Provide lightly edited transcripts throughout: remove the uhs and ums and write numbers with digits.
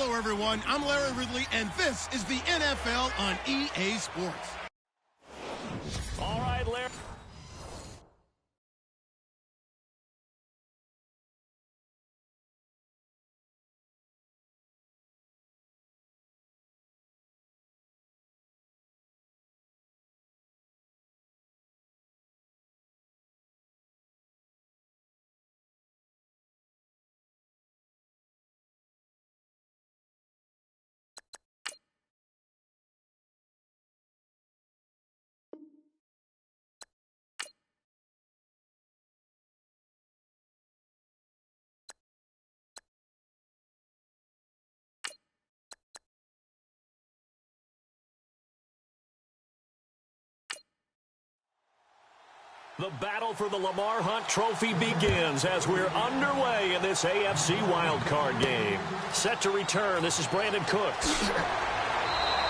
Hello, everyone. I'm Larry Ridley, and this is the NFL on EA Sports. All right, Larry. The battle for the Lamar Hunt Trophy begins as we're underway in this AFC Wildcard game. Set to return, this is Brandon Cooks.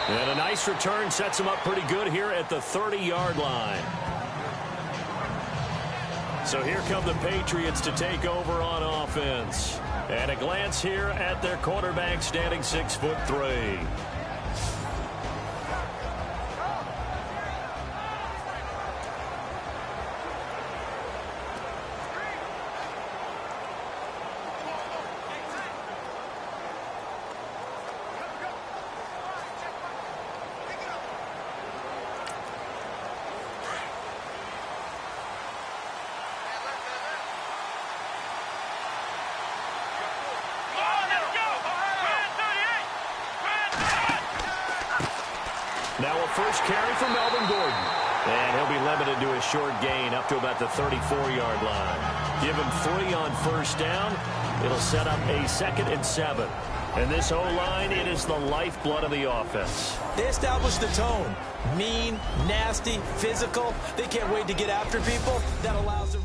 And a nice return sets him up pretty good here at the 30-yard line. So here come the Patriots to take over on offense. And a glance here at their quarterback standing 6'3". Now a first carry for Melvin Gordon. And he'll be limited to a short gain up to about the 34-yard line. Give him 3 on first down. It'll set up a 2nd and 7. And this O-line, it is the lifeblood of the offense. They established the tone. Mean, nasty, physical. They can't wait to get after people. That allows the...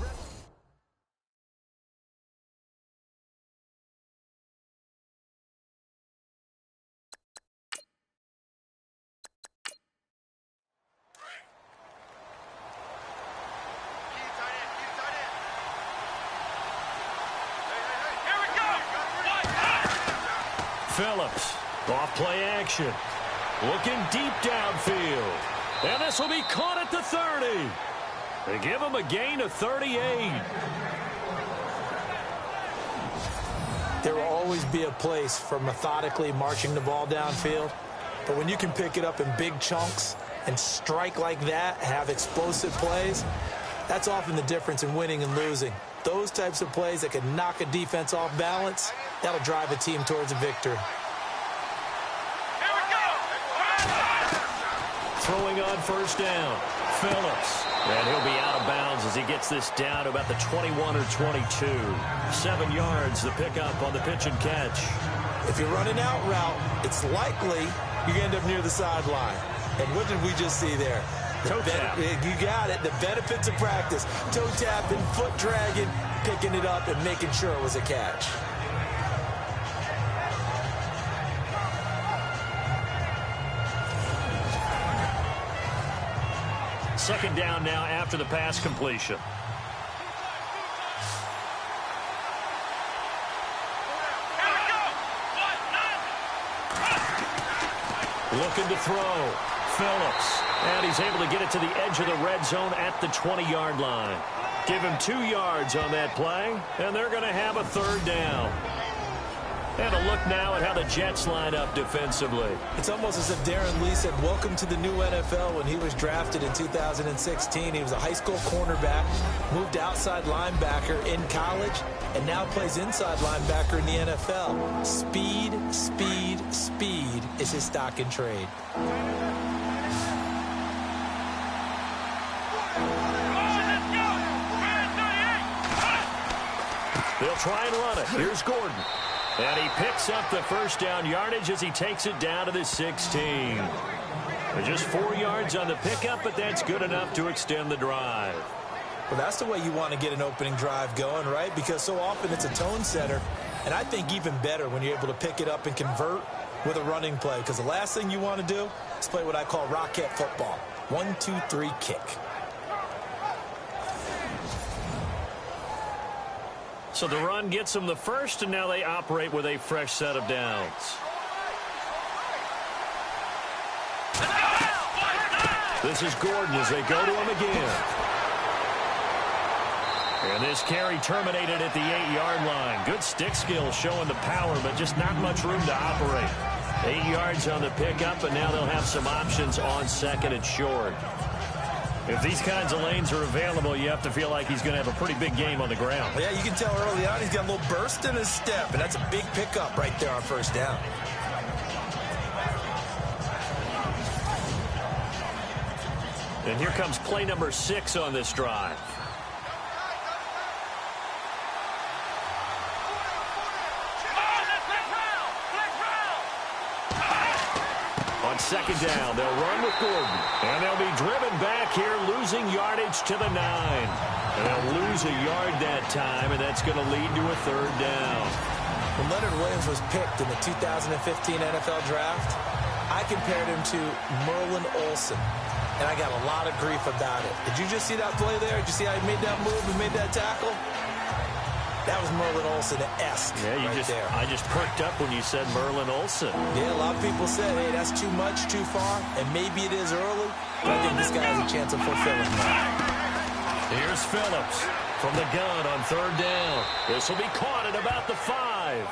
Phillips, off play action. Looking deep downfield. And this will be caught at the 30. They give him a gain of 38. There will always be a place for methodically marching the ball downfield. But when you can pick it up in big chunks and strike like that, have explosive plays, that's often the difference in winning and losing. Those types of plays that can knock a defense off balance, that'll drive a team towards a victory. Throwing on first down, Phillips. And he'll be out of bounds as he gets this down to about the 21 or 22. 7 yards, the pickup on the pitch and catch. If you're running out route, it's likely you end up near the sideline. And what did we just see there? Toe tap. You got it. The benefits of practice. Toe tapping, foot dragging, picking it up, and making sure it was a catch. Second down now after the pass completion. Looking to throw. Phillips. And he's able to get it to the edge of the red zone at the 20-yard line. Give him 2 yards on that play, and they're going to have a 3rd down. And a look now at how the Jets line up defensively. It's almost as if Darren Lee said, welcome to the new NFL. When he was drafted in 2016, he was a high school cornerback, moved to outside linebacker in college, and now plays inside linebacker in the NFL. Speed, speed, speed is his stock in trade. They'll try and run it. Here's Gordon. And he picks up the first down yardage as he takes it down to the 16. Just 4 yards on the pickup, but that's good enough to extend the drive. Well, that's the way you want to get an opening drive going, right? Because so often it's a tone setter. And I think even better when you're able to pick it up and convert with a running play. Because the last thing you want to do is play what I call rocket football. 1, 2, 3, kick. So the run gets them the first, and now they operate with a fresh set of downs. This is Gordon as they go to him again. And this carry terminated at the 8-yard line. Good stick skill showing the power, but just not much room to operate. 8 yards on the pickup, and now they'll have some options on second and short. If these kinds of lanes are available, you have to feel like he's going to have a pretty big game on the ground. Yeah, you can tell early on he's got a little burst in his step, and that's a big pickup right there on first down. And here comes play number 6 on this drive. On second down, they'll run with Gordon. And they'll be driven back here, losing yardage to the 9. And they'll lose a yard that time, and that's going to lead to a third down. When Leonard Williams was picked in the 2015 NFL Draft, I compared him to Merlin Olsen. And I got a lot of grief about it. Did you just see that play there? Did you see how he made that move and made that tackle? That was Merlin Olsen-esque there. I just perked up when you said Merlin Olsen. Yeah, a lot of people said, hey, that's too much, too far, and maybe it is early, but I think this guy has a chance of fulfilling that. Here's Phillips from the gun on third down. This will be caught at about the 5.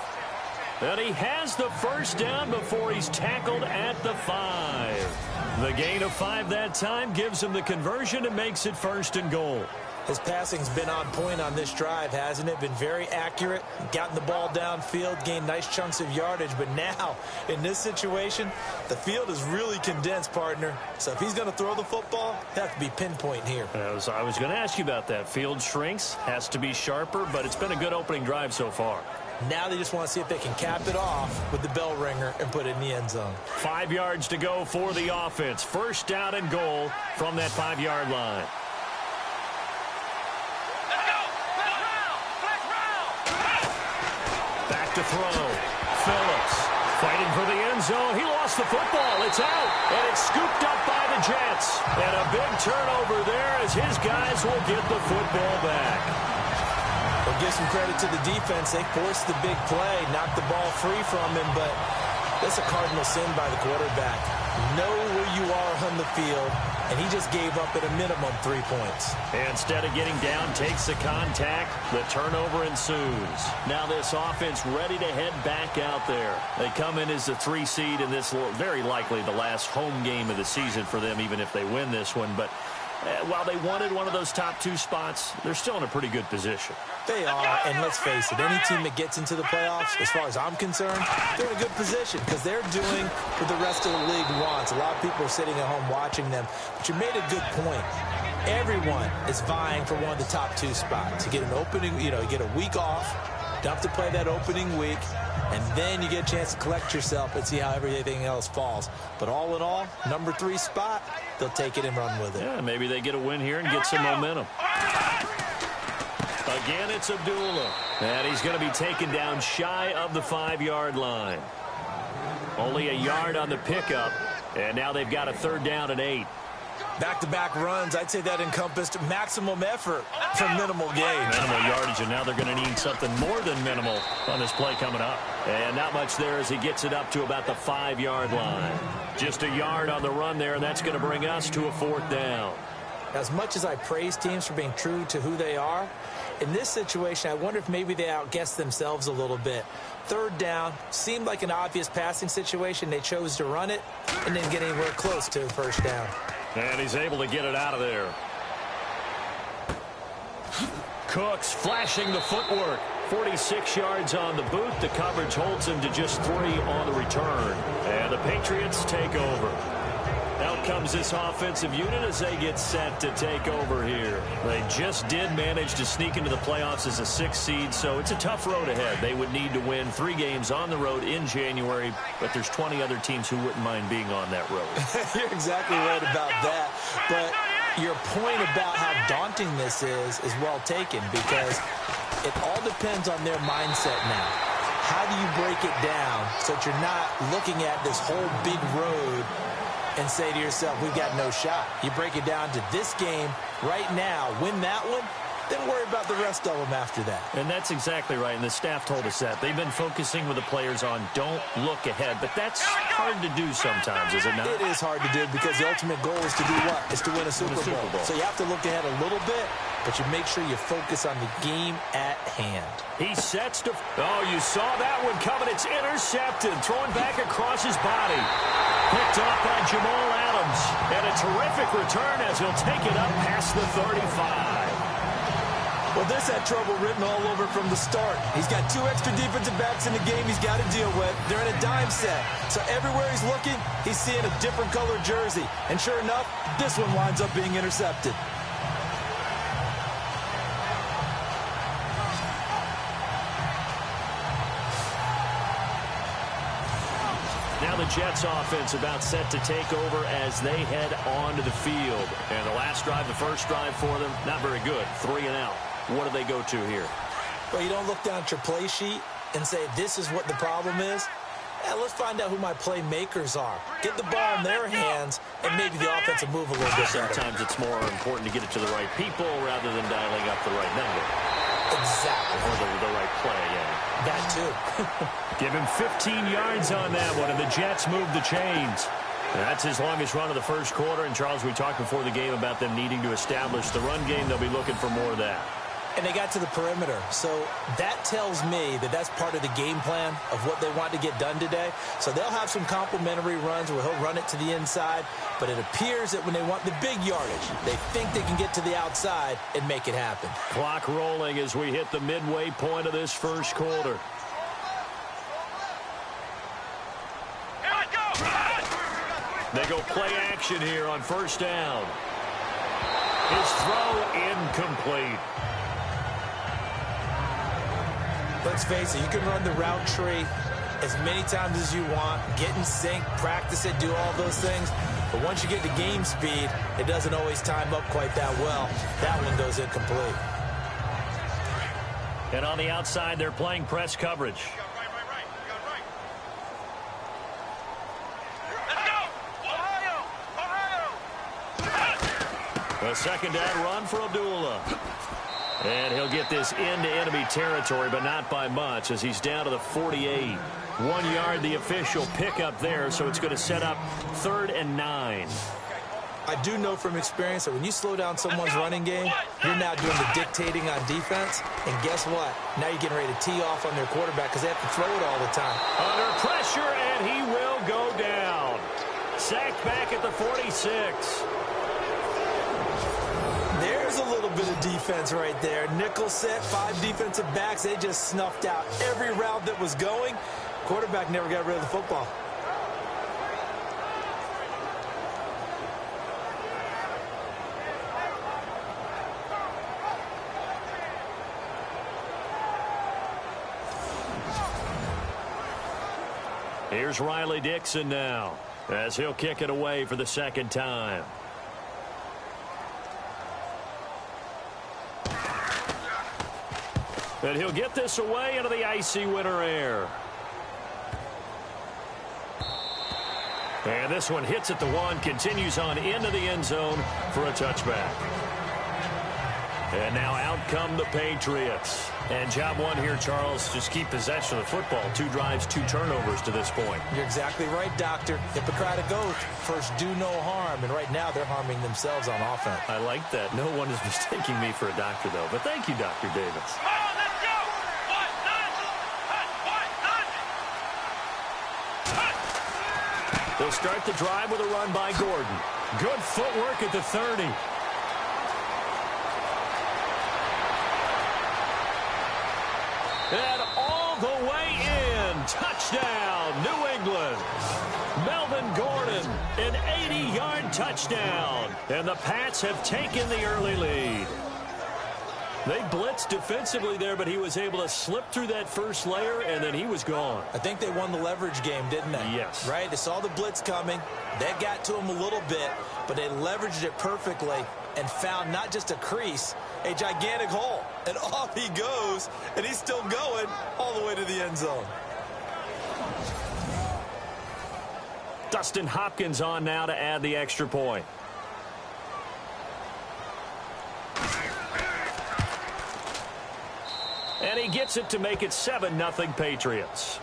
And he has the first down before he's tackled at the 5. The gain of 5 that time gives him the conversion and makes it first and goal. His passing's been on point on this drive, hasn't it? Been very accurate, gotten the ball downfield, gained nice chunks of yardage. But now, in this situation, the field is really condensed, partner. So if he's going to throw the football, he'll have to be pinpoint here. I was going to ask you about that. Field shrinks, has to be sharper, but it's been a good opening drive so far. Now they just want to see if they can cap it off with the bell ringer and put it in the end zone. 5 yards to go for the offense. First down and goal from that 5-yard line. Back to throw. Phillips fighting for the end zone. He lost the football. It's out, and it's scooped up by the Jets. And a big turnover there as his guys will get the football back. We'll give some credit to the defense. They forced the big play, knocked the ball free from him, but that's a cardinal sin by the quarterback. Know where you are on the field, and he just gave up at a minimum 3 points. And instead of getting down, takes the contact. The turnover ensues. Now this offense ready to head back out there. They come in as the 3 seed, and this very likely the last home game of the season for them, even if they win this one. But while they wanted one of those top 2 spots, they're still in a pretty good position. They are, and let's face it, any team that gets into the playoffs, as far as I'm concerned, they're in a good position because they're doing what the rest of the league wants. A lot of people are sitting at home watching them, but you made a good point. Everyone is vying for one of the top 2 spots. You get an opening, you get a week off, don't have to play that opening week, and then you get a chance to collect yourself and see how everything else falls. But all in all, number 3 spot, they'll take it and run with it. Yeah, maybe they get a win here and get some momentum. Again, it's Abdullah. And he's going to be taken down shy of the 5-yard line. Only a yard on the pickup. And now they've got a third down and 8. Back-to-back runs, I'd say that encompassed maximum effort for minimal gain. Minimal yardage, and now they're going to need something more than minimal on this play coming up. And not much there as he gets it up to about the 5-yard line. Just a yard on the run there, and that's going to bring us to a 4th down. As much as I praise teams for being true to who they are, in this situation, I wonder if maybe they outguessed themselves a little bit. Third down seemed like an obvious passing situation. They chose to run it and didn't get anywhere close to a first down. And he's able to get it out of there. Cooks flashing the footwork. 46 yards on the boot. The coverage holds him to just 3 on the return. And the Patriots take over. Out comes this offensive unit as they get set to take over here. They just did manage to sneak into the playoffs as a 6th seed, so it's a tough road ahead. They would need to win 3 games on the road in January, but there's 20 other teams who wouldn't mind being on that road. You're exactly right about that. But your point about how daunting this is well taken because it all depends on their mindset now. How do you break it down so that you're not looking at this whole big road and say to yourself, we've got no shot? You break it down to this game right now, win that one, then worry about the rest of them after that. And that's exactly right, and the staff told us that. They've been focusing with the players on don't look ahead, but that's hard to do sometimes, is it not? It is hard to do because the ultimate goal is to do what? Is to win a Super Bowl. So you have to look ahead a little bit, but you make sure you focus on the game at hand. He sets to... Oh, you saw that one coming. It's intercepted. Throwing back across his body. Picked off by Jamal Adams. And a terrific return as he'll take it up past the 35. Well, this had trouble written all over from the start. He's got 2 extra defensive backs in the game he's got to deal with. They're in a dime set. So everywhere he's looking, he's seeing a different color jersey. And sure enough, this one winds up being intercepted. Now the Jets offense about set to take over as they head onto the field. And the last drive, the first drive for them, not very good. 3 and out. What do they go to here? Well, you don't look down at your play sheet and say, this is what the problem is. Yeah, let's find out who my playmakers are. Get the ball in their hands, and maybe the offense will move a little bit better. Sometimes it's more important to get it to the right people rather than dialing up the right number. Exactly. Or the right play, yeah. That too. Give him 15 yards on that one, and the Jets move the chains. That's his longest run of the first quarter. And, Charles, we talked before the game about them needing to establish the run game. They'll be looking for more of that. And they got to the perimeter. So that tells me that that's part of the game plan of what they want to get done today. So they'll have some complimentary runs where he'll run it to the inside. But it appears that when they want the big yardage, they think they can get to the outside and make it happen. Clock rolling as we hit the midway point of this first quarter. They go play action here on first down. His throw incomplete. Let's face it, you can run the route tree as many times as you want, get in sync, practice it, do all those things. But once you get to game speed, it doesn't always time up quite that well. That one goes incomplete. And on the outside, they're playing press coverage. A second down run for Abdullah. And he'll get this into enemy territory, but not by much as he's down to the 48. 1 yard, the official pickup there, so it's going to set up 3rd and 9. I do know from experience that when you slow down someone's running game, you're now doing the dictating on defense. And guess what? Now you're getting ready to tee off on their quarterback because they have to throw it all the time. Under pressure, and he will go down. Sacked back at the 46. There's a little bit of defense right there. Nickel set, 5 defensive backs. They just snuffed out every route that was going. Quarterback never got rid of the football. Here's Riley Dixon now as he'll kick it away for the second time. And he'll get this away into the icy winter air. And this one hits at the 1, continues on into the end zone for a touchback. And now out come the Patriots. And job one here, Charles, just keep possession of the football. 2 drives, 2 turnovers to this point. You're exactly right, Doctor. Hippocratic oath, first do no harm. And right now they're harming themselves on offense. I like that. No one is mistaking me for a doctor, though. But thank you, Dr. Davis. They'll start the drive with a run by Gordon. Good footwork at the 30. And all the way in. Touchdown, New England. Melvin Gordon, an 80-yard touchdown. And the Pats have taken the early lead. They blitzed defensively there, but he was able to slip through that first layer, and then he was gone. I think they won the leverage game, didn't they? Yes. Right? They saw the blitz coming. That got to him a little bit, but they leveraged it perfectly and found not just a crease, a gigantic hole. And off he goes, and he's still going all the way to the end zone. Dustin Hopkins on now to add the extra point. And he gets it to make it 7-0 Patriots.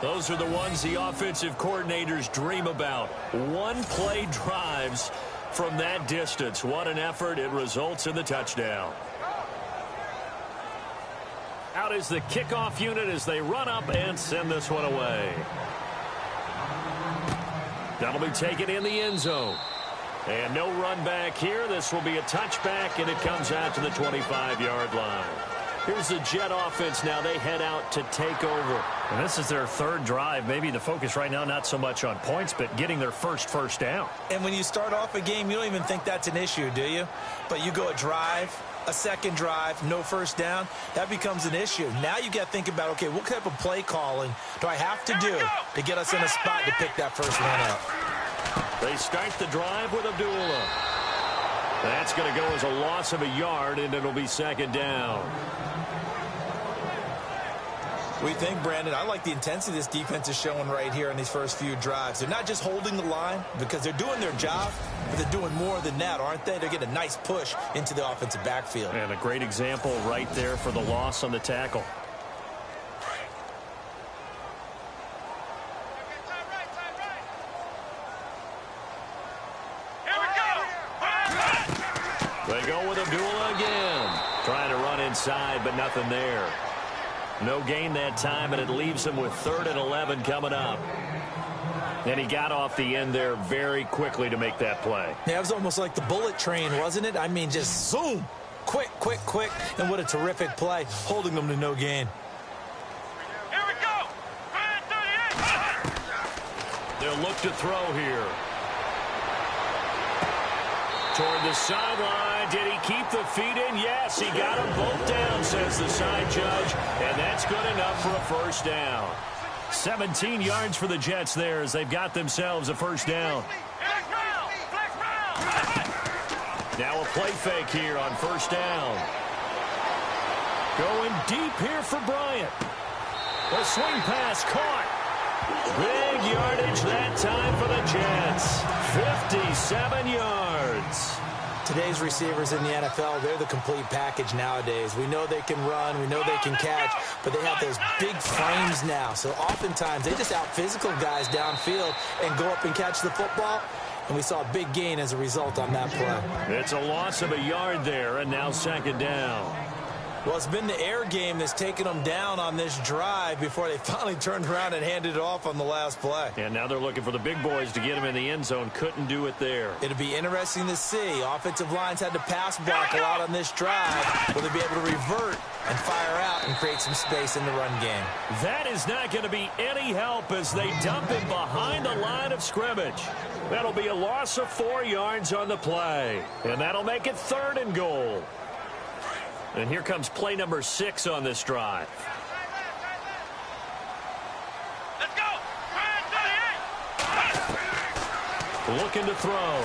Those are the ones the offensive coordinators dream about. One-play drives from that distance. What an effort. It results in the touchdown. Out is the kickoff unit as they run up and send this one away. That'll be taken in the end zone. And no run back here. This will be a touchback, and it comes out to the 25-yard line. Here's the Jet offense now. They head out to take over. And this is their third drive. Maybe the focus right now not so much on points, but getting their first down. And when you start off a game, you don't even think that's an issue, do you? But you go a drive, a second drive, no first down, that becomes an issue. Now you got to think about, okay, what type of play calling do I have to do to get us in a spot to pick that first one up? They start the drive with Abdullah. That's going to go as a loss of a yard, and it'll be second down. We think, Brandon, I like the intensity this defense is showing right here in these first few drives. They're not just holding the line because they're doing their job, but they're doing more than that, aren't they? They're getting a nice push into the offensive backfield. And a great example right there for the loss on the tackle. They go with Abdullah again. Trying to run inside, but nothing there. No gain that time, and it leaves him with 3rd and 11 coming up. And he got off the end there very quickly to make that play. Yeah, it was almost like the bullet train, wasn't it? I mean, just zoom. Quick, quick, quick. And what a terrific play, holding them to no gain. Here we go. They'll look to throw here. Toward the sideline. Did he keep the feet in? Yes, he got them both down, says the side judge. And that's good enough for a first down. 17 yards for the Jets there as they've got themselves a first down. Now a play fake here on first down. Going deep here for Bryant. The swing pass caught. Big yardage that time for the Jets. 57 yards. Today's receivers in the NFL, they're the complete package nowadays. We know they can run, we know they can catch, but they have those big frames now. So oftentimes they just out-physical guys downfield and go up and catch the football. And we saw a big gain as a result on that play. It's a loss of a yard there, and now second down. Well, it's been the air game that's taken them down on this drive before they finally turned around and handed it off on the last play. And now they're looking for the big boys to get him in the end zone. Couldn't do it there. It'll be interesting to see. Offensive lines had to pass block a lot on this drive. Will they be able to revert and fire out and create some space in the run game? That is not going to be any help as they dump him behind the line of scrimmage. That'll be a loss of 4 yards on the play. And that'll make it 3rd and goal. And here comes play number 6 on this drive. Let's go. Looking to throw.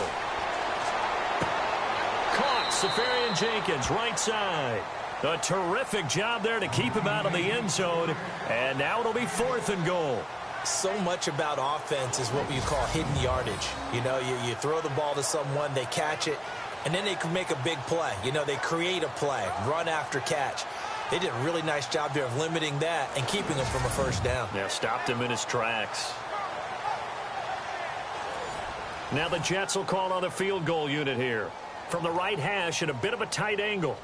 Caught. Safarian Jenkins, right side. A terrific job there to keep him out of the end zone. And now it'll be 4th and goal. So much about offense is what you call hidden yardage. You know, you throw the ball to someone, they catch it, and then they can make a big play. You know, they create a play, run after catch. They did a really nice job there of limiting that and keeping him from a first down. Yeah, stopped him in his tracks. Now the Jets will call on a field goal unit here. From the right hash at a bit of a tight angle.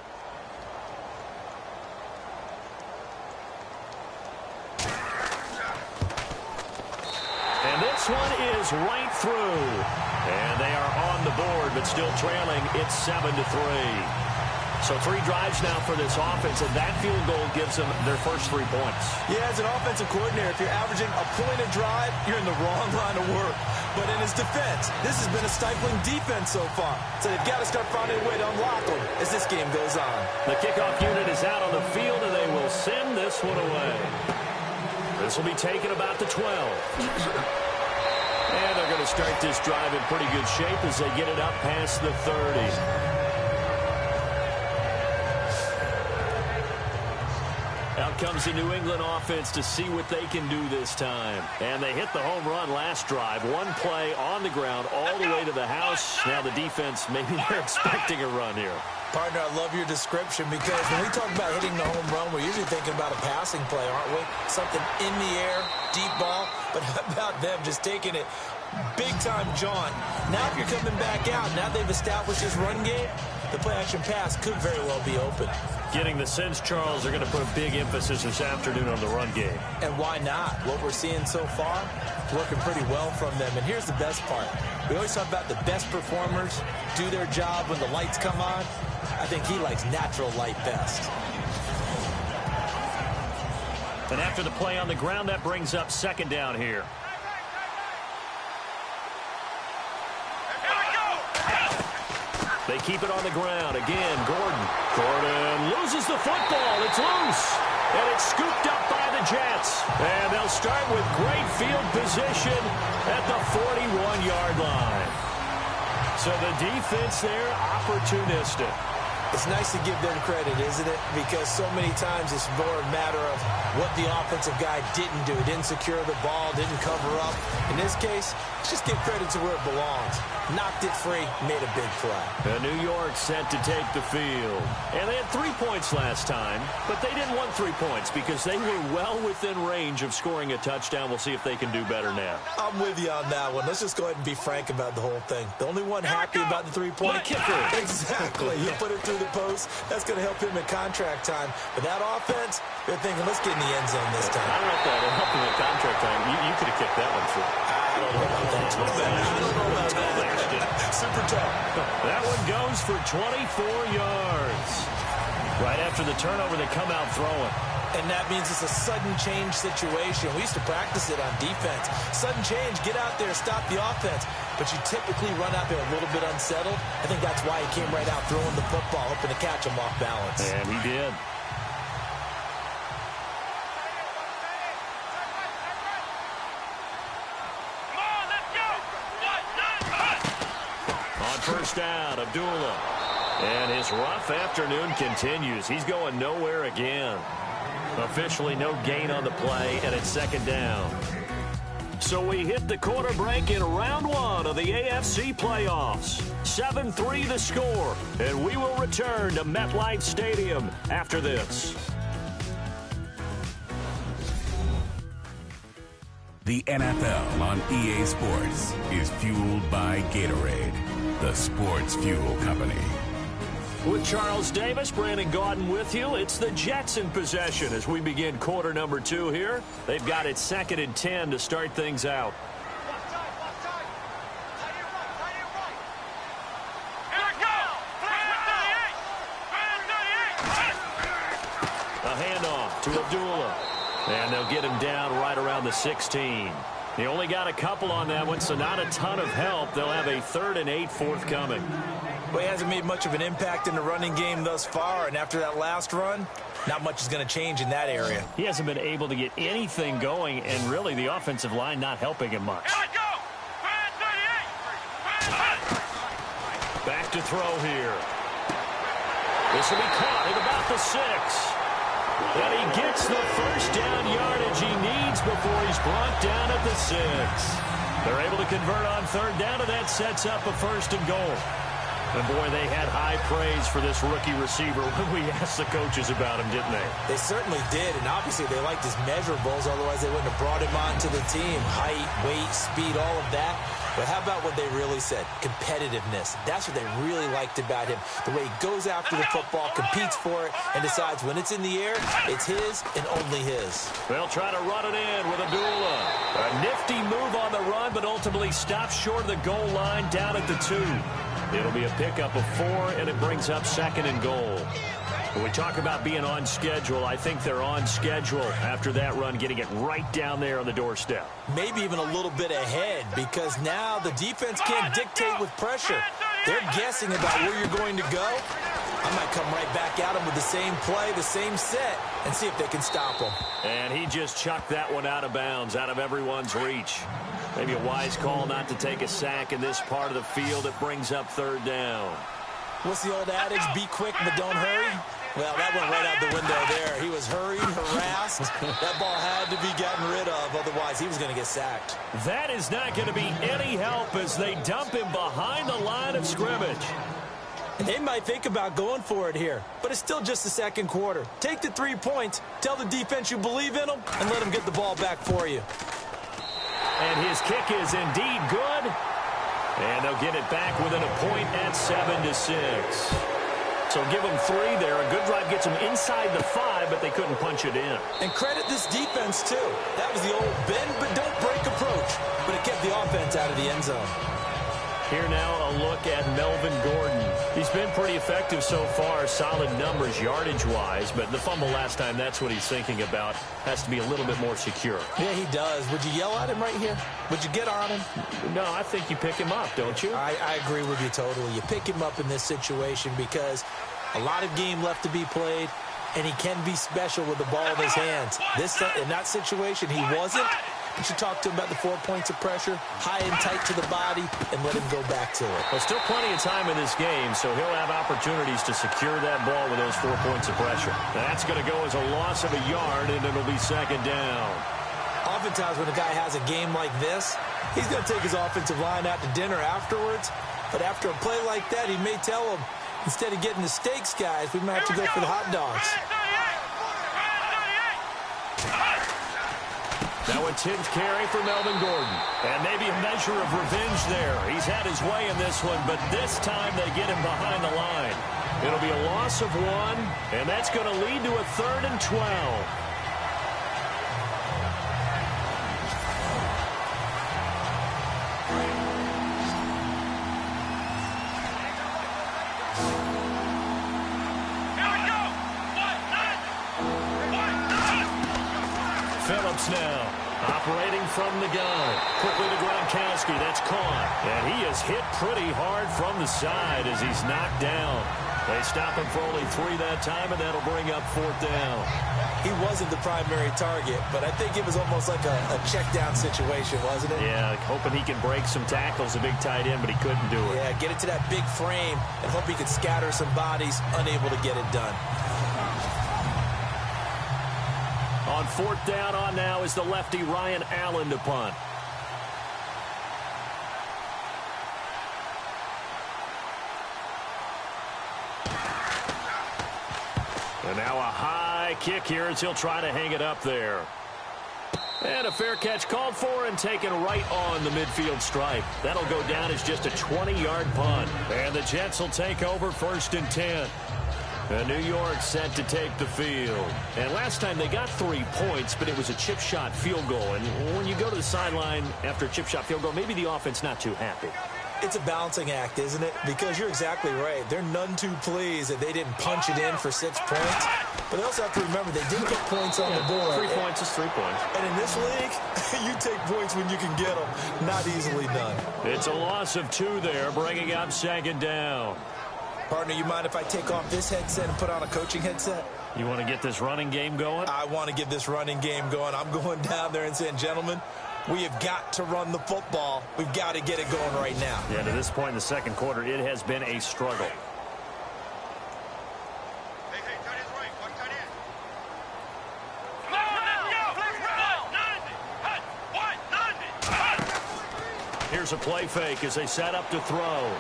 And this one is right through. And they are on the board, but still trailing. It's 7-3. So 3 drives now for this offense, and that field goal gives them their first 3 points. Yeah, as an offensive coordinator, if you're averaging a point a drive, you're in the wrong line of work. But in his defense, this has been a stifling defense so far. So they've got to start finding a way to unlock them as this game goes on. The kickoff unit is out on the field, and they will send this one away. This will be taken about the 12. And they're going to start this drive in pretty good shape as they get it up past the 30. Out comes the New England offense to see what they can do this time. And they hit the home run last drive. One play on the ground all the way to the house. Now the defense, maybe they're expecting a run here. Partner, I love your description because when we talk about hitting the home run, we're usually thinking about a passing play, aren't we? Something in the air, deep ball. But how about them just taking it big-time jaunt? Now if you're coming back out, now they've established this run game, the play-action pass could very well be open. Getting the sense, Charles, they're going to put a big emphasis this afternoon on the run game. And why not? What we're seeing so far, working pretty well from them. And here's the best part. We always talk about the best performers do their job when the lights come on. I think he likes natural light best. And after the play on the ground, that brings up second down here. They keep it on the ground. Again, Gordon loses the football. It's loose. And it's scooped up by the Jets. And they'll start with great field position at the 41-yard line. So the defense there, opportunistic. It's nice to give them credit, isn't it? Because so many times it's more a matter of what the offensive guy didn't do. Didn't secure the ball, didn't cover up. In this case, let's just give credit to where it belongs. Knocked it free, made a big play. And New York set to take the field. And they had 3 points last time, but they didn't want 3 points because they were well within range of scoring a touchdown. We'll see if they can do better now. I'm with you on that one. Let's just go ahead and be frank about the whole thing. The only one happy about the 3-point kicker. Exactly. You put it through the post. That's going to help him in contract time. But that offense, they're thinking, let's get in the end zone this time. I don't know if that will help him in contract time. You could have kicked that one through. I don't know about that. Super tough. That one goes for 24 yards. Right after the turnover, they come out throwing. And that means it's a sudden change situation. We used to practice it on defense. Sudden change, get out there, stop the offense. But you typically run out there a little bit unsettled. I think that's why he came right out throwing the football, hoping to catch him off balance. And he did. First down, Abdullah. And his rough afternoon continues. He's going nowhere again. Officially no gain on the play, and it's second down. So we hit the quarter break in round one of the AFC playoffs. 7-3 the score, and we will return to MetLife Stadium after this. The NFL on EA Sports is fueled by Gatorade, the sports fuel company. With Charles Davis, Brandon Gaudin with you. It's the Jets in possession as we begin quarter number 2 here. They've got it 2nd and 10 to start things out. A handoff to Abdullah. And they'll get him down right around the 16. They only got a couple on that one, so not a ton of help. They'll have a 3rd and 8 forthcoming. Well, he hasn't made much of an impact in the running game thus far, and after that last run, not much is going to change in that area. He hasn't been able to get anything going, and really the offensive line not helping him much. Back to throw here. This will be caught at about the 6. And he gets the first down yardage he needs before he's brought down at the 6. They're able to convert on 3rd down, and that sets up a 1st and goal. And, boy, they had high praise for this rookie receiver when we asked the coaches about him, didn't they? They certainly did, and obviously they liked his measurables. Otherwise, they wouldn't have brought him onto the team. Height, weight, speed, all of that. But how about what they really said? Competitiveness. That's what they really liked about him. The way he goes after the football, competes for it, and decides when it's in the air, it's his and only his. They'll try to run it in with Abdullah. A nifty move on the run, but ultimately stops short of the goal line down at the 2. It'll be a pickup of 4, and it brings up 2nd and goal. When we talk about being on schedule, I think they're on schedule after that run, getting it right down there on the doorstep. Maybe even a little bit ahead, because now the defense can't dictate with pressure. They're guessing about where you're going to go. I might come right back at them with the same play, the same set, and see if they can stop them. And he just chucked that one out of bounds, out of everyone's reach. Maybe a wise call not to take a sack in this part of the field. It brings up 3rd down. What's the old adage? Be quick, but don't hurry. Well, that went right out the window there. He was hurried, harassed. That ball had to be gotten rid of, otherwise he was going to get sacked. That is not going to be any help as they dump him behind the line of scrimmage. And they might think about going for it here, but it's still just the second quarter. Take the 3 points, tell the defense you believe in them, and let them get the ball back for you. And his kick is indeed good. And they'll get it back within a point at 7-6. So give them 3 there. A good drive gets them inside the 5, but they couldn't punch it in. And credit this defense, too. That was the old bend but don't break approach, but it kept the offense out of the end zone. Here now a look at Melvin Gordon. He's been pretty effective so far, solid numbers yardage-wise, but the fumble last time, that's what he's thinking about. Has to be a little bit more secure. Yeah, he does. Would you yell at him right here? Would you get on him? No, I think you pick him up, don't you? I agree with you totally. You pick him up in this situation because a lot of game left to be played, and he can be special with the ball in his hands. In that situation, he wasn't. But you talk to him about the 4 points of pressure, high and tight to the body, and let him go back to it. Well, still plenty of time in this game, so he'll have opportunities to secure that ball with those 4 points of pressure. That's going to go as a loss of a yard, and it'll be second down. Oftentimes when a guy has a game like this, he's going to take his offensive line out to dinner afterwards. But after a play like that, he may tell him, instead of getting the steaks, guys, we might have to go for the hot dogs. Now a 10th carry for Melvin Gordon. And maybe a measure of revenge there. He's had his way in this one, but this time they get him behind the line. It'll be a loss of 1, and that's going to lead to a 3rd and 12. Phillips now, operating from the gun. Quickly to Gronkowski, that's caught. And he is hit pretty hard from the side as he's knocked down. They stop him for only 3 that time, and that'll bring up 4th down. He wasn't the primary target, but I think it was almost like a check-down situation, wasn't it? Yeah, hoping he can break some tackles, a big tight end, but he couldn't do it. Yeah, get it to that big frame and hope he could scatter some bodies, unable to get it done. On 4th down on now is the lefty Ryan Allen to punt. And now a high kick here as he'll try to hang it up there. And a fair catch called for and taken right on the midfield stripe. That'll go down as just a 20-yard punt. And the Jets will take over 1st and 10. And New York set to take the field. And last time they got 3 points, but it was a chip shot field goal. And when you go to the sideline after a chip shot field goal, maybe the offense not too happy. It's a balancing act, isn't it? Because you're exactly right. They're none too pleased that they didn't punch it in for 6 points. But they also have to remember they did get points on the board. 3 points is 3 points. And in this league, you take points when you can get them. Not easily done. It's a loss of 2 there, bringing up 2nd down. Partner, you mind if I take off this headset and put on a coaching headset? You want to get this running game going? I want to get this running game going. I'm going down there and saying, gentlemen, we have got to run the football. We've got to get it going right now. Yeah, to this point in the second quarter, it has been a struggle. Here's a play fake as they set up to throw.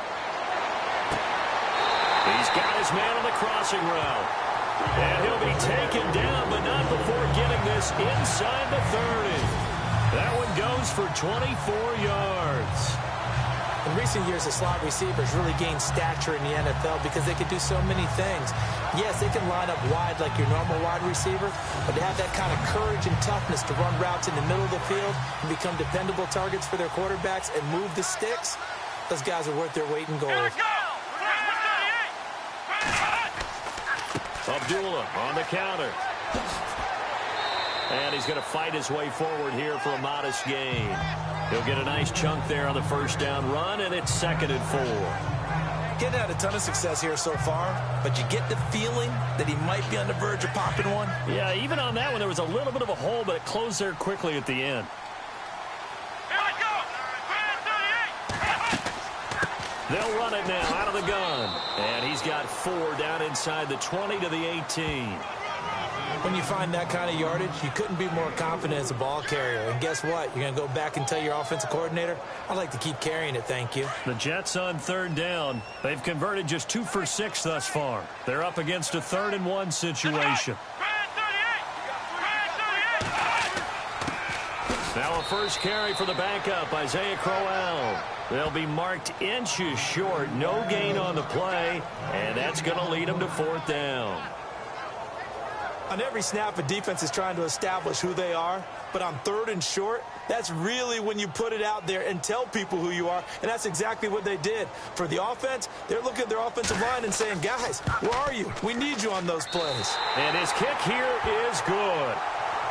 He's got his man on the crossing route. And he'll be taken down, but not before getting this inside the 30. That one goes for 24 yards. In recent years, the slot receivers really gained stature in the NFL because they could do so many things. Yes, they can line up wide like your normal wide receiver, but to have that kind of courage and toughness to run routes in the middle of the field and become dependable targets for their quarterbacks and move the sticks, those guys are worth their weight in gold. Abdullah on the counter. And he's going to fight his way forward here for a modest gain. He'll get a nice chunk there on the 1st down run, and it's 2nd and 4. Getting had a ton of success here so far, but you get the feeling that he might be on the verge of popping one. Yeah, even on that one, there was a little bit of a hole, but it closed there quickly at the end. They'll run it now out of the gun. And he's got 4 down inside the 20 to the 18. When you find that kind of yardage, you couldn't be more confident as a ball carrier. And guess what? You're going to go back and tell your offensive coordinator, I'd like to keep carrying it, thank you. The Jets on 3rd down. They've converted just 2 for 6 thus far. They're up against a 3rd and 1 situation. Now a first carry for the backup, Isaiah Crowell. They'll be marked inches short. No gain on the play, and that's going to lead them to 4th down. On every snap, a defense is trying to establish who they are, but on 3rd and short, that's really when you put it out there and tell people who you are, and that's exactly what they did. For the offense, they're looking at their offensive line and saying, guys, where are you? We need you on those plays. And his kick here is good.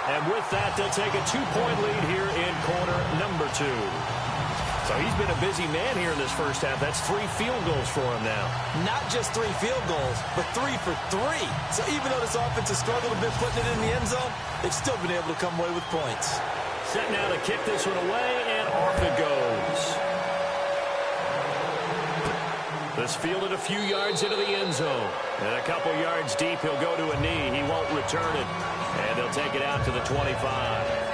And with that, they'll take a 2-point lead here in quarter number 2. So he's been a busy man here in this first half. That's 3 field goals for him now. Not just 3 field goals, but 3 for 3. So even though this offense has struggled a bit putting it in the end zone, they've still been able to come away with points. Set now to kick this one away, and off it goes. This fielded a few yards into the end zone. And a couple yards deep, he'll go to a knee. He won't return it. And they'll take it out to the 25.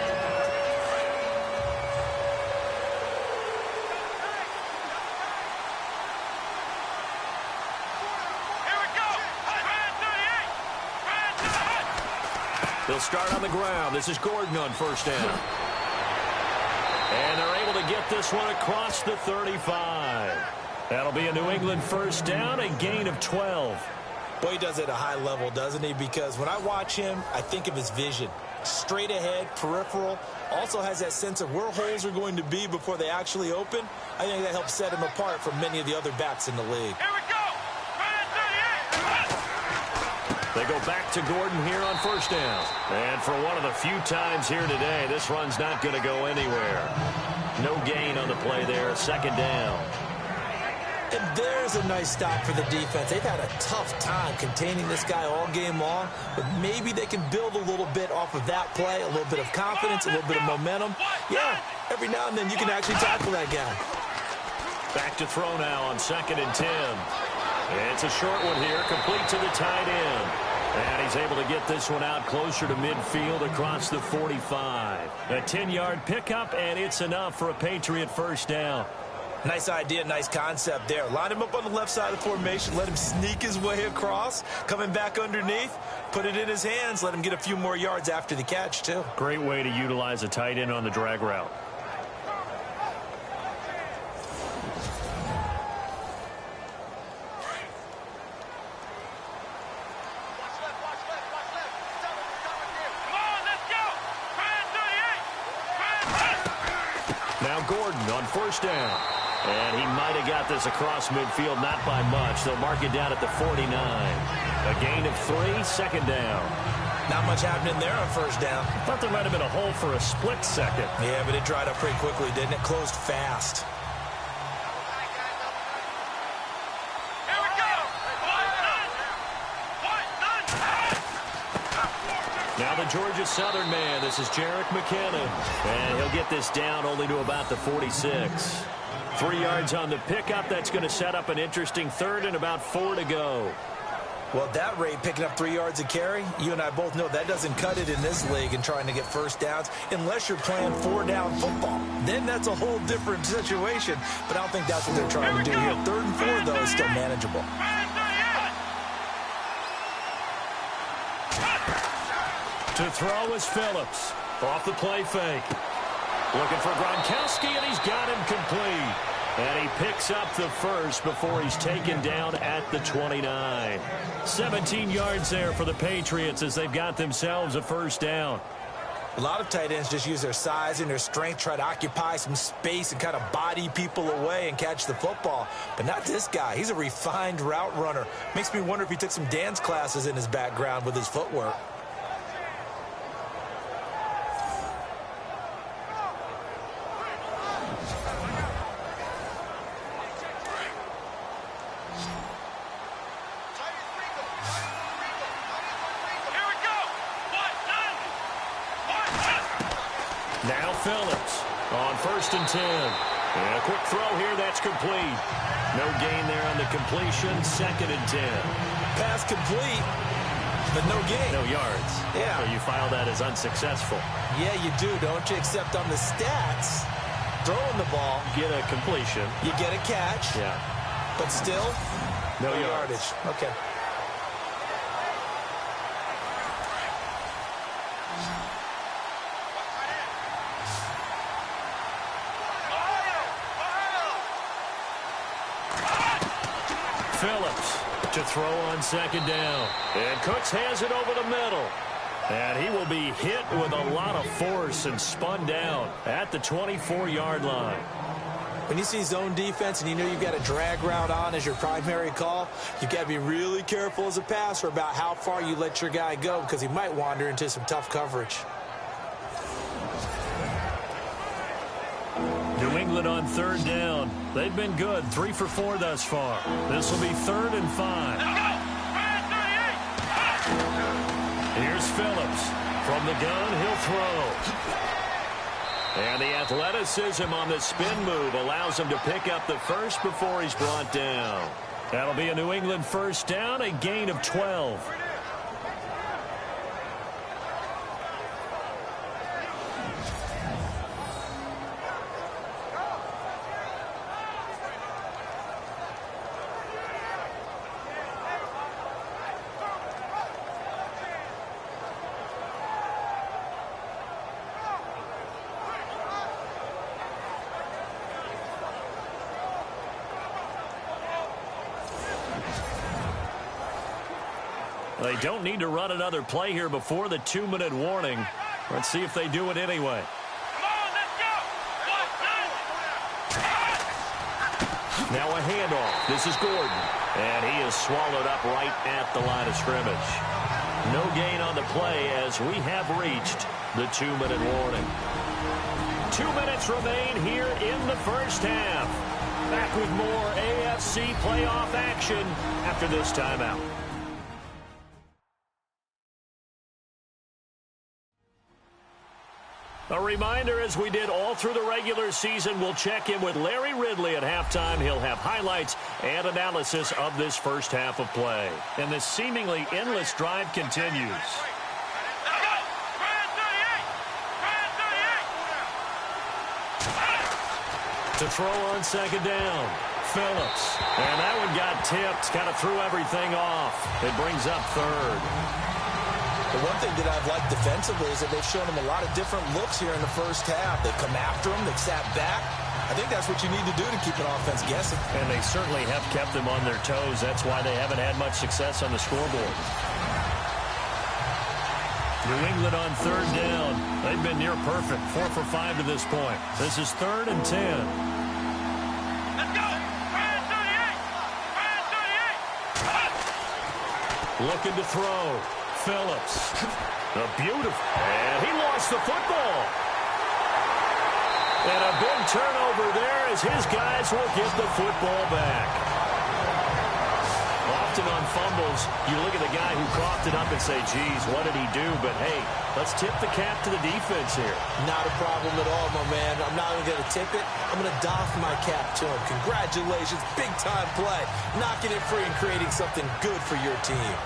They'll start on the ground. This is Gordon on 1st down. And they're able to get this one across the 35. That'll be a New England 1st down, a gain of 12. Boy, he does it at a high level, doesn't he? Because when I watch him, I think of his vision. Straight ahead, peripheral. Also has that sense of where holes are going to be before they actually open. I think that helps set him apart from many of the other backs in the league. Here we go. They go back to Gordon here on 1st down. And for one of the few times here today, this run's not going to go anywhere. No gain on the play there, 2nd down. And there's a nice stop for the defense. They've had a tough time containing this guy all game long, but maybe they can build a little bit off of that play, a little bit of confidence, a little bit of momentum. Yeah, every now and then you can actually tackle that guy. Back to throw now on 2nd and 10. It's a short one here, complete to the tight end. And he's able to get this one out closer to midfield across the 45. A 10-yard pickup, and it's enough for a Patriot 1st down. Nice idea, nice concept there. Line him up on the left side of the formation, let him sneak his way across, coming back underneath, put it in his hands, let him get a few more yards after the catch, too. Great way to utilize a tight end on the drag route. Now Gordon on 1st down. And he might have got this across midfield, not by much. They'll mark it down at the 49. A gain of 3, 2nd down. Not much happening there on 1st down. I thought there might have been a hole for a split second. Yeah, but it dried up pretty quickly, didn't it? Closed fast. Here we go. Now the Georgia Southern man. This is Jerick McKinnon. And he'll get this down only to about the 46. 3 yards on the pickup. That's going to set up an interesting 3rd and about 4 to go. Well, at that rate, picking up 3 yards a carry, you and I both know that doesn't cut it in this league and trying to get 1st downs unless you're playing 4-down football. Then that's a whole different situation, but I don't think that's what they're trying to do here. 3rd and 4, though, is still manageable. To throw is Phillips. Off the play fake. Looking for Gronkowski, and he's got him complete. And he picks up the 1st before he's taken down at the 29. 17 yards there for the Patriots as they've got themselves a 1st down. A lot of tight ends just use their size and their strength, try to occupy some space and kind of body people away and catch the football. But not this guy. He's a refined route runner. Makes me wonder if he took some dance classes in his background with his footwork. Now Phillips on 1st and 10. And a quick throw here, that's complete. No gain there on the completion, 2nd and 10. Pass complete, but no gain. No yards. Yeah. So you file that as unsuccessful. Yeah, you do, don't you? Except on the stats, throwing the ball. Get a completion. You get a catch. Yeah. But still, no yardage. Okay. Phillips to throw on 2nd down. And Cooks has it over the middle. And he will be hit with a lot of force and spun down at the 24-yard line. When you see zone defense and you know you've got a drag route on as your primary call, you've got to be really careful as a passer about how far you let your guy go because he might wander into some tough coverage. New England on 3rd down. They've been good, 3 for 4 thus far. This will be 3rd and 5. Here's Phillips. From the gun, he'll throw. And the athleticism on the spin move allows him to pick up the first before he's brought down. That'll be a New England 1st down, a gain of 12. They don't need to run another play here before the 2-minute warning. Let's see if they do it anyway. Come on, let's go! Now a handoff. This is Gordon. And he is swallowed up right at the line of scrimmage. No gain on the play as we have reached the 2-minute warning. 2 minutes remain here in the first half. Back with more AFC playoff action after this timeout. A reminder, as we did all through the regular season, we'll check in with Larry Ridley at halftime. He'll have highlights and analysis of this first half of play. And this seemingly endless drive continues. To throw on 2nd down, Phillips. And that one got tipped, kind of threw everything off. It brings up 3rd. The one thing that I've liked defensively is that they've shown him a lot of different looks here in the first half. They've come after him. They've sat back. I think that's what you need to do to keep an offense guessing. And they certainly have kept them on their toes. That's why they haven't had much success on the scoreboard. New England on 3rd down. They've been near perfect, 4 for 5 to this point. This is 3rd and 10. Let's go! 38! Looking to throw. Phillips. A beautiful. And he lost the football. And a big turnover there as his guys will get the football back. Often on fumbles, you look at the guy who coughed it up and say, geez, what did he do? But, hey, let's tip the cap to the defense here. Not a problem at all, my man. I'm not even going to tip it. I'm going to doff my cap to him. Congratulations. Big-time play. Knocking it free and creating something good for your team.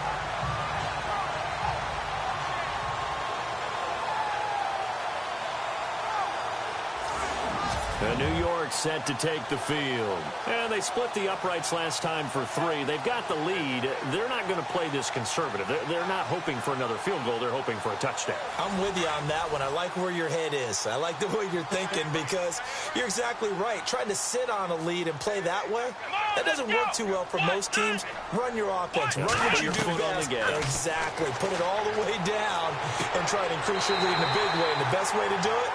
New York set to take the field. And they split the uprights last time for 3. They've got the lead. They're not going to play this conservative. They're not hoping for another field goal. They're hoping for a touchdown. I'm with you on that one. I like where your head is. I like the way you're thinking because you're exactly right. Trying to sit on a lead and play that way, that doesn't work too well for most teams. Run your offense. Run what you do best. Exactly. Put it all the way down and try to increase your lead in a big way. And the best way to do it,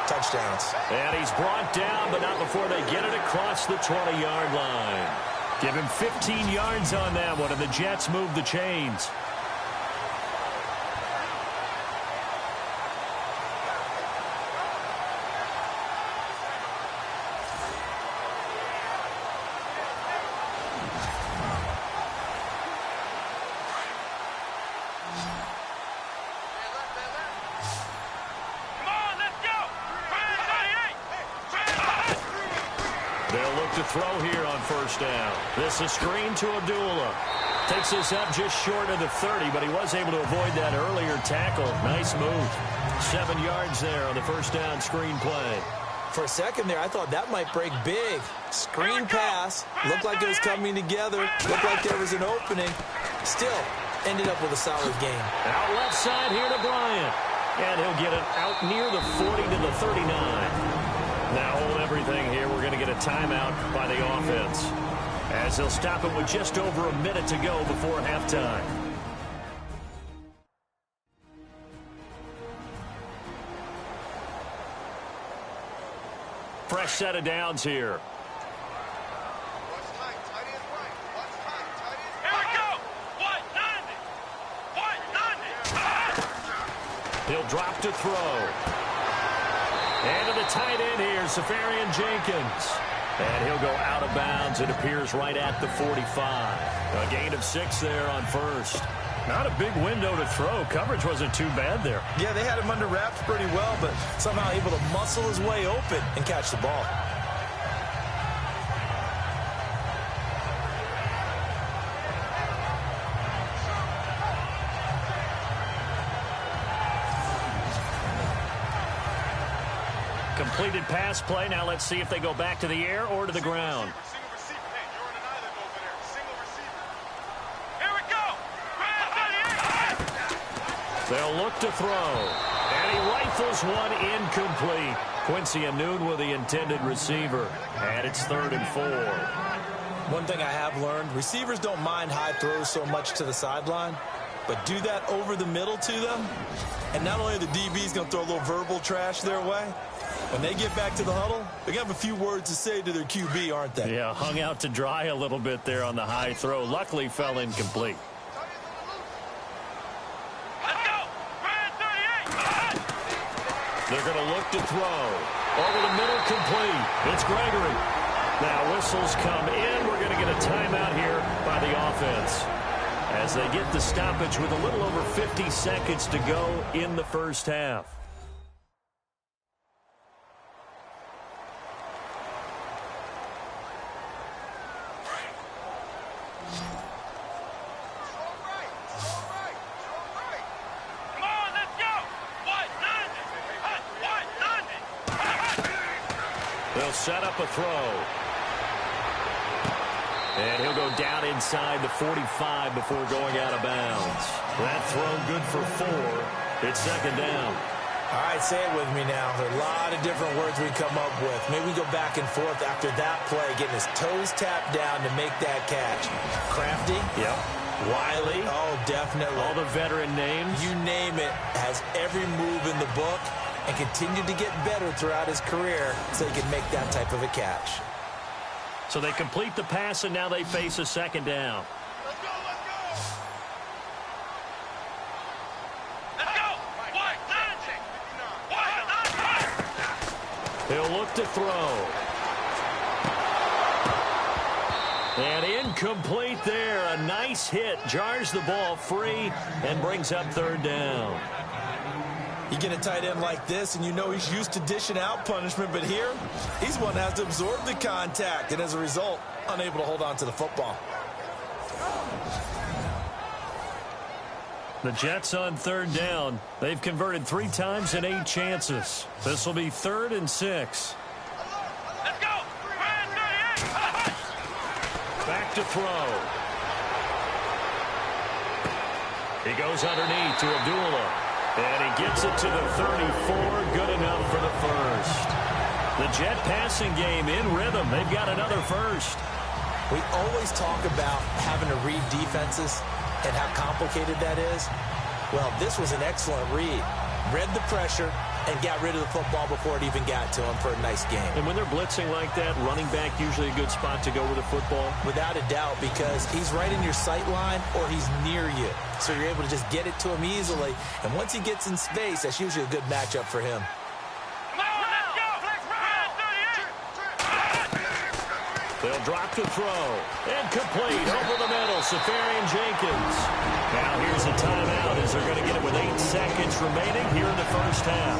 touchdowns. And he's brought down, but not before they get it across the 20-yard line. Give him 15 yards on that one, and the Jets move the chains. They'll look to throw here on first down. This is screen to Abdullah. Takes this up just short of the 30, but he was able to avoid that earlier tackle. Nice move. 7 yards there on the first down screen play. For a second there, I thought that might break big. Screen pass. Looked like it was coming together. Looked like there was an opening. Still ended up with a solid game. Out left side here to Bryant. And he'll get it out near the 40 to the 39. Now hold everything here. We're going to get a timeout by the offense, as they'll stop it with just over a minute to go before halftime. Fresh set of downs here. He'll drop to throw. And to the tight end here, Safarian Jenkins. And he'll go out of bounds. It appears right at the 45. A gain of 6 there on first. Not a big window to throw. Coverage wasn't too bad there. Yeah, they had him under wraps pretty well, but somehow able to muscle his way open and catch the ball. Completed pass play. Now let's see if they go back to the air or to the ground. They'll look to throw. And he rifles one incomplete. Quincy Anoon with the intended receiver. And it's 3rd and 4. One thing I have learned, receivers don't mind high throws so much to the sideline, but do that over the middle to them, and not only are the DBs going to throw a little verbal trash their way, when they get back to the huddle, they're going to have a few words to say to their QB, aren't they? Yeah, hung out to dry a little bit there on the high throw. Luckily fell incomplete. They're going to look to throw. Over the middle, complete. It's Gregory. Now whistles come in. We're going to get a timeout here by the offense, as they get the stoppage with a little over 50 seconds to go in the first half. They'll set up a throw. And he'll go down inside the 45 before going out of bounds. That throw good for 4. It's 2nd down. All right, say it with me now. There are a lot of different words we come up with. Maybe we go back and forth after that play, getting his toes tapped down to make that catch. Crafty? Yep. Wiley? Oh, definitely. All the veteran names? You name it. Has every move in the book and continued to get better throughout his career so he can make that type of a catch. So they complete the pass, and now they face a 2nd down. Let's go, let's go! He'll look to throw. And incomplete there. A nice hit. Jars the ball free and brings up 3rd down. You get a tight end like this, and you know he's used to dishing out punishment, but here, he's one that has to absorb the contact, and as a result, unable to hold on to the football. The Jets on 3rd down. They've converted 3 times in 8 chances. This will be 3rd and 6. Let's go! Back to throw. He goes underneath to Abdullah. And he gets it to the 34. Good enough for the first. The Jet passing game in rhythm. They've got another first. We always talk about having to read defenses and how complicated that is. Well, this was an excellent read. Read the pressure and got rid of the football before it even got to him for a nice game. And when they're blitzing like that, running back usually a good spot to go with the football? Without a doubt, because he's right in your sight line or he's near you. So you're able to just get it to him easily. And once he gets in space, that's usually a good matchup for him. They'll drop to throw. And complete over the middle. Safarian Jenkins. Now here's a timeout as they're going to get it with 8 seconds remaining here in the first half.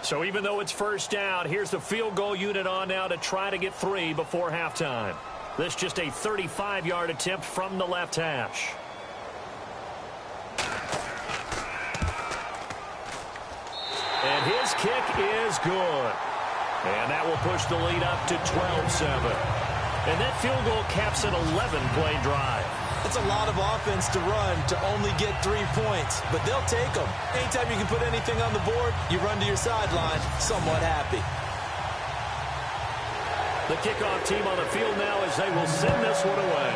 So even though it's first down, here's the field goal unit on now to try to get 3 before halftime. This just a 35-yard attempt from the left hash. And his kick is good. And that will push the lead up to 12-7. And that field goal caps an 11-play drive. It's a lot of offense to run to only get 3 points, but they'll take them. Anytime you can put anything on the board, you run to your sideline somewhat happy. The kickoff team on the field now as they will send this one away.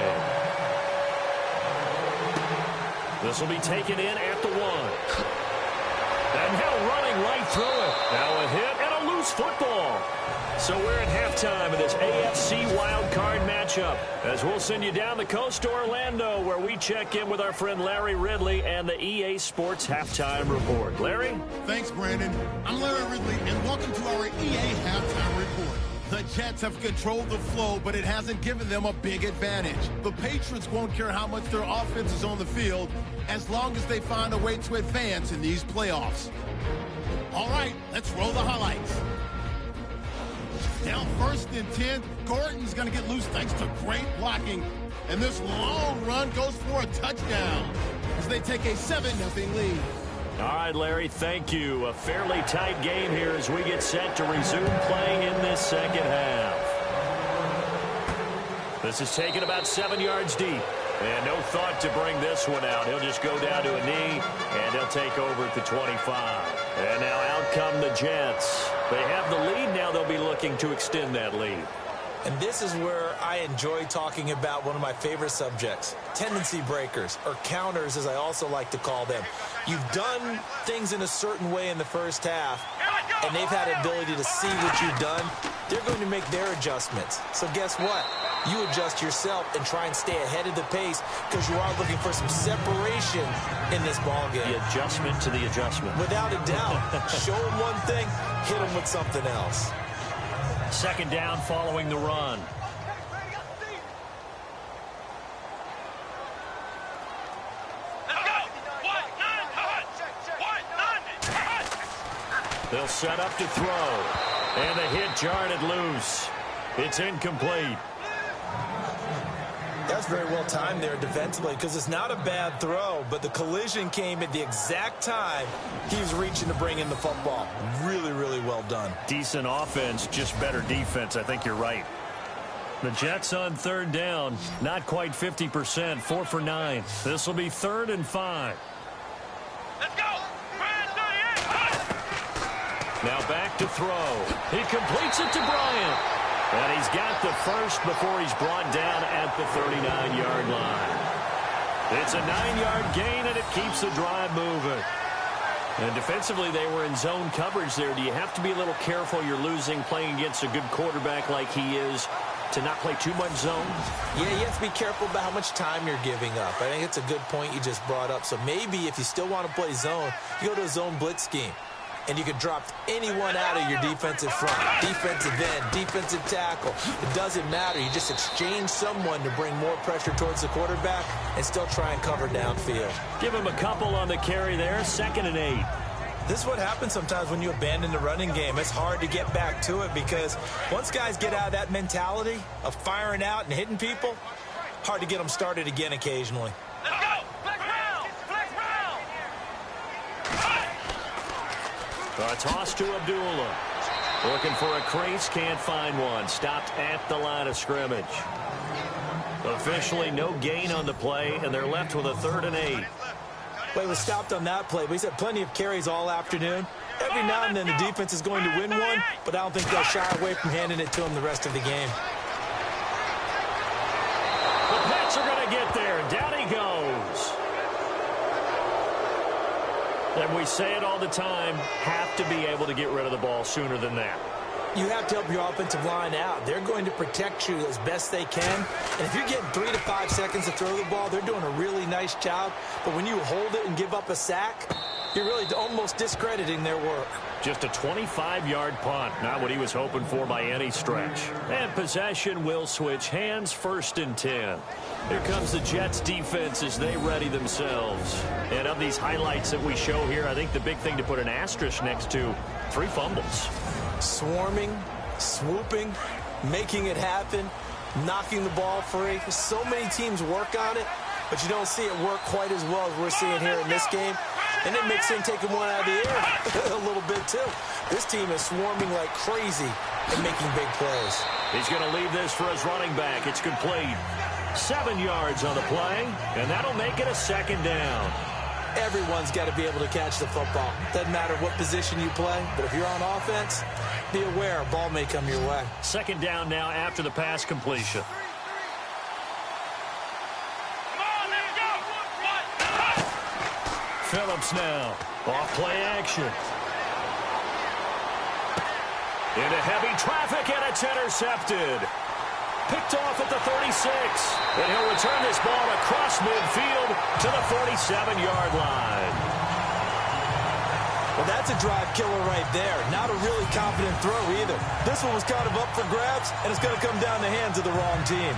This will be taken in at the 1. And now running right through it. Now a hit and a loose football. So we're at halftime of this AFC Wildcard matchup as we'll send you down the coast to Orlando where we check in with our friend Larry Ridley and the EA Sports Halftime Report. Larry? Thanks, Brandon. I'm Larry Ridley, and welcome to our EA Halftime Report. The Jets have controlled the flow, but it hasn't given them a big advantage. The Patriots won't care how much their offense is on the field as long as they find a way to advance in these playoffs. All right, let's roll the highlights. Down 1st and 10, Gordon's going to get loose thanks to great blocking. And this long run goes for a touchdown as they take a 7-0 lead. All right, Larry, thank you. A fairly tight game here as we get set to resume playing in this second half. This is taken about 7 yards deep. And no thought to bring this one out. He'll just go down to a knee, and he'll take over at the 25. And now out come the Jets. They have the lead. Now they'll be looking to extend that lead. And this is where I enjoy talking about one of my favorite subjects, tendency breakers, or counters as I also like to call them. You've done things in a certain way in the first half, and they've had the ability to see what you've done. They're going to make their adjustments. So guess what? You adjust yourself and try and stay ahead of the pace because you are looking for some separation in this ballgame. The adjustment to the adjustment. Without a doubt. Show them one thing, hit them with something else. Second down following the run. They'll set up to throw. And the hit jarred it loose. It's incomplete. That's very well timed there defensively because it's not a bad throw, but the collision came at the exact time he was reaching to bring in the football. Really, really well done. Decent offense, just better defense. I think you're right. The Jets on 3rd down, not quite 50%, 4 for 9. This will be 3rd and 5. Let's go! Now back to throw. He completes it to Bryant. And he's got the first before he's brought down at the 39-yard line. It's a 9-yard gain, and it keeps the drive moving. And defensively, they were in zone coverage there. Do you have to be a little careful you're losing playing against a good quarterback like he is to not play too much zone? Yeah, you have to be careful about how much time you're giving up. I think it's a good point you just brought up. So maybe if you still want to play zone, you go to a zone blitz scheme. And you can drop anyone out of your defensive front, defensive end, defensive tackle. It doesn't matter. You just exchange someone to bring more pressure towards the quarterback and still try and cover downfield. Give him a couple on the carry there, 2nd and 8. This is what happens sometimes when you abandon the running game. It's hard to get back to it because once guys get out of that mentality of firing out and hitting people, hard to get them started again occasionally. Let's go! Flex round! Flex round! A toss to Abdullah. Looking for a crease, can't find one. Stopped at the line of scrimmage. Officially no gain on the play, and they're left with a 3rd and 8. Well, he was stopped on that play, but he's had plenty of carries all afternoon. Every now and then the defense is going to win one, but I don't think they'll shy away from handing it to him the rest of the game. The Pats are going to get there, and down he goes. And we say it all the time, have to be able to get rid of the ball sooner than that. You have to help your offensive line out. They're going to protect you as best they can. And if you're getting 3 to 5 seconds to throw the ball, they're doing a really nice job. But when you hold it and give up a sack, you're really almost discrediting their work. Just a 25-yard punt. Not what he was hoping for by any stretch. And possession will switch hands, 1st and 10. Here comes the Jets defense as they ready themselves. And of these highlights that we show here, I think the big thing to put an asterisk next to, 3 fumbles. Swarming, swooping, making it happen, knocking the ball free. So many teams work on it, but you don't see it work quite as well as we're seeing here in this game. And then mix in taking one out of the air a little bit too. This team is swarming like crazy and making big plays. He's going to leave this for his running back. It's complete. 7 yards on the play, and that'll make it a 2nd down. Everyone's got to be able to catch the football. Doesn't matter what position you play, but if you're on offense, be aware a ball may come your way. 2nd down now after the pass completion. Phillips now. Off play action. Into heavy traffic, and it's intercepted. Picked off at the 36. And he'll return this ball across midfield to the 47-yard line. Well, that's a drive killer right there. Not a really confident throw either. This one was kind of up for grabs, and it's going to come down the hands of the wrong team.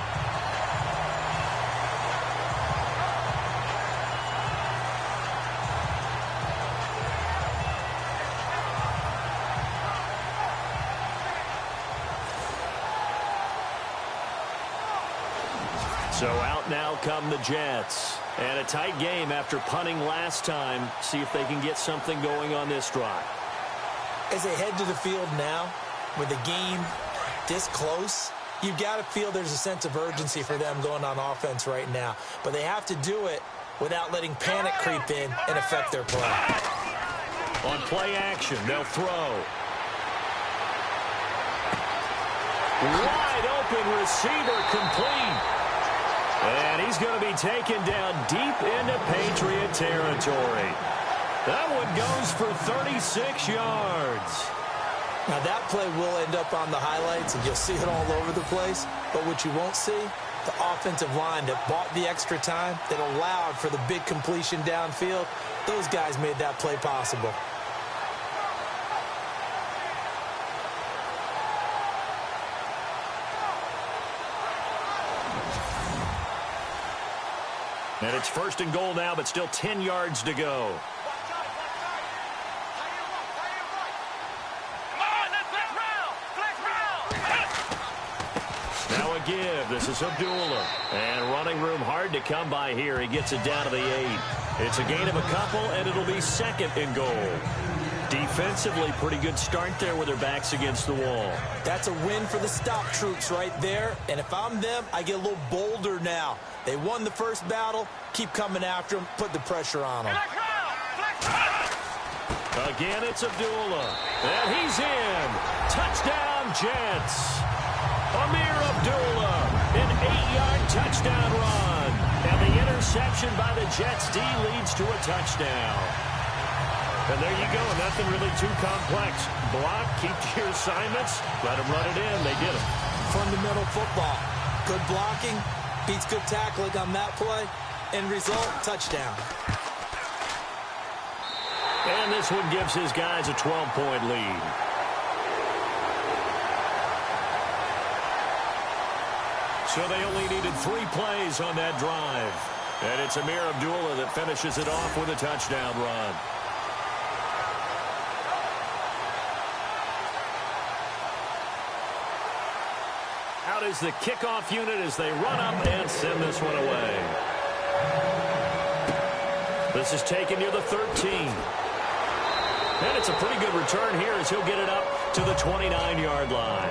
So out now come the Jets. And a tight game after punting last time. See if they can get something going on this drive. As they head to the field now, with the game this close, you've got to feel there's a sense of urgency for them going on offense right now. But they have to do it without letting panic creep in and affect their play. On play action, they'll throw. Wide open receiver complete. And he's going to be taken down deep into Patriot territory. That one goes for 36 yards. Now that play will end up on the highlights, and you'll see it all over the place. But what you won't see, the offensive line that bought the extra time, that allowed for the big completion downfield, those guys made that play possible. And it's 1st and goal now, but still 10 yards to go. Now a give. This is Abdullah. And running room hard to come by here. He gets it down to the 8. It's a gain of a couple, and it'll be 2nd and goal. Defensively, pretty good start there with their backs against the wall. That's a win for the stop troops right there. And if I'm them, I get a little bolder now. They won the first battle. Keep coming after them. Put the pressure on them. Again, it's Abdullah. And he's in. Touchdown, Jets. Amir Abdullah, an 8-yard touchdown run. And the interception by the Jets D leads to a touchdown. And there you go. Nothing really too complex. Block, keep to your assignments, let them run it in. They did it. Fundamental football. Good blocking beats good tackling on that play. End result, touchdown. And this one gives his guys a 12-point lead. So they only needed 3 plays on that drive. And it's Amir Abdullah that finishes it off with a touchdown run. Out is the kickoff unit as they run up and send this one away. This is taken near the 13. And it's a pretty good return here as he'll get it up to the 29-yard line.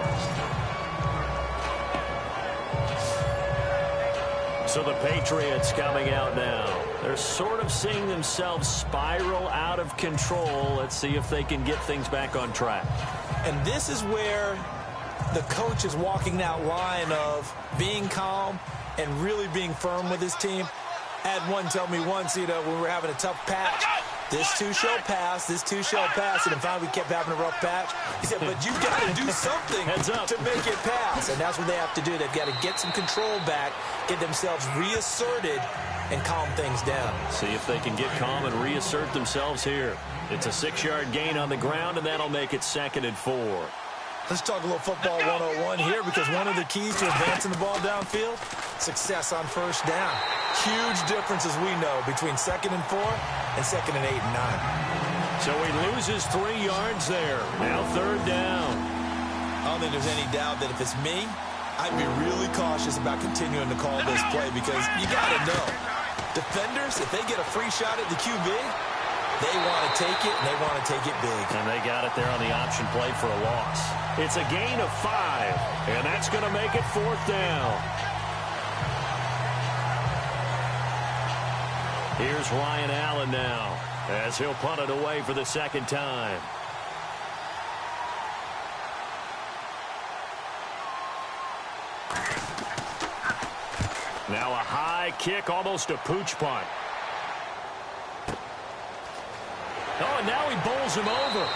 So the Patriots coming out now. They're sort of seeing themselves spiral out of control. Let's see if they can get things back on track. And this is where the coach is walking that line of being calm and really being firm with his team. I had one tell me once, when we were having a tough patch, this too shall pass, this too shall pass. And finally we kept having a rough patch. He said, but you've got to do something to make it pass. And that's what they have to do. They've got to get some control back, get themselves reasserted, and calm things down. See if they can get calm and reassert themselves here. It's a 6-yard gain on the ground, and that'll make it 2nd and 4. Let's talk a little football 101 here, because one of the keys to advancing the ball downfield, success on first down. Huge difference, as we know, between 2nd and 4 and 2nd and 8 and 9. So he loses 3 yards there. Now 3rd down. I don't think there's any doubt that if it's me, I'd be really cautious about continuing to call this play, because you got to know, defenders, if they get a free shot at the QB, they want to take it, and they want to take it big. And they got it there on the option play for a loss. It's a gain of 5, and that's going to make it 4th down. Here's Ryan Allen now, as he'll punt it away for the 2nd time. Now a high kick, almost a pooch punt. Oh, and now he bowls him over.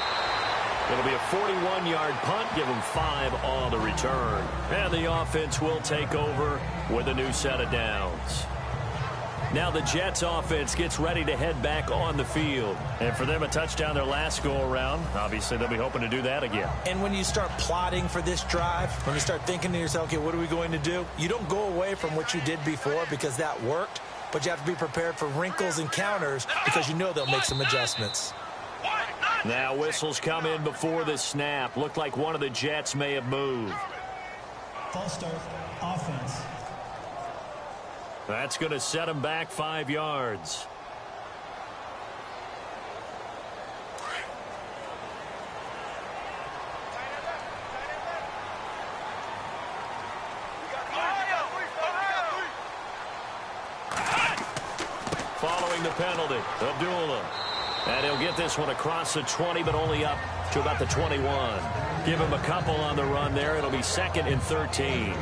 It'll be a 41-yard punt, give him 5 on the return. And the offense will take over with a new set of downs. Now the Jets offense gets ready to head back on the field. And for them, a touchdown their last go-around. Obviously, they'll be hoping to do that again. And when you start plotting for this drive, when you start thinking to yourself, okay, what are we going to do? You don't go away from what you did before because that worked, but you have to be prepared for wrinkles and counters because you know they'll make some adjustments. Now whistles come in before the snap. Looked like one of the Jets may have moved. False start, offense. That's going to set him back 5 yards. Following the penalty, Abdullah. And he'll get this one across the 20, but only up to about the 21. Give him a couple on the run there. It'll be 2nd and 13.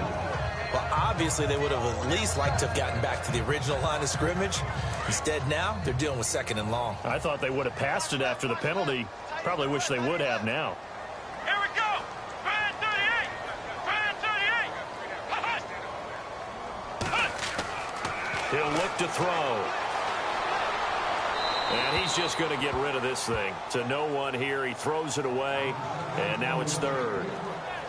Well, obviously, they would have at least liked to have gotten back to the original line of scrimmage. Instead, now, they're dealing with 2nd and long. I thought they would have passed it after the penalty. Probably wish they would have now. Here we go. Brand 38. Brand 38. He'll look to throw. And he's just going to get rid of this thing. To no one here. He throws it away. And now it's 3rd.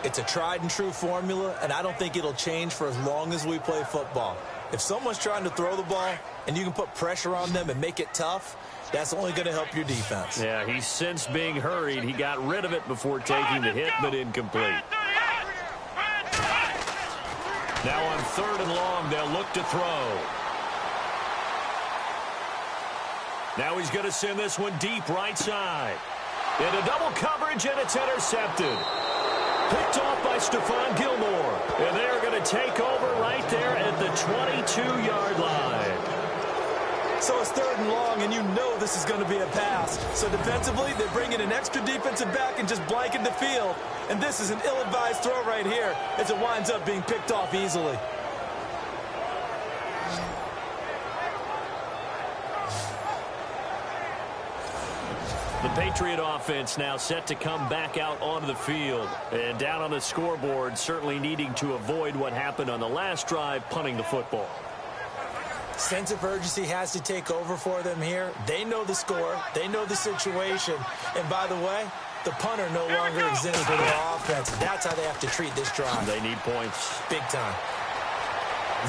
It's a tried-and-true formula, and I don't think it'll change for as long as we play football. If someone's trying to throw the ball and you can put pressure on them and make it tough, that's only going to help your defense. Yeah, he's since being hurried. He got rid of it before taking the hit, but incomplete. Now on 3rd and long, they'll look to throw. Now he's going to send this one deep right side. Into double coverage, and it's intercepted. Picked off by Stephon Gilmore. And they're going to take over right there at the 22-yard line. So it's 3rd and long, and you know this is going to be a pass. So defensively, they bring in an extra defensive back and just blanket the field. And this is an ill-advised throw right here as it winds up being picked off easily. The Patriot offense now set to come back out onto the field. And down on the scoreboard, certainly needing to avoid what happened on the last drive, punting the football. Sense of urgency has to take over for them here. They know the score. They know the situation. And by the way, the punter no longer exists for their offense. That's how they have to treat this drive. They need points. Big time.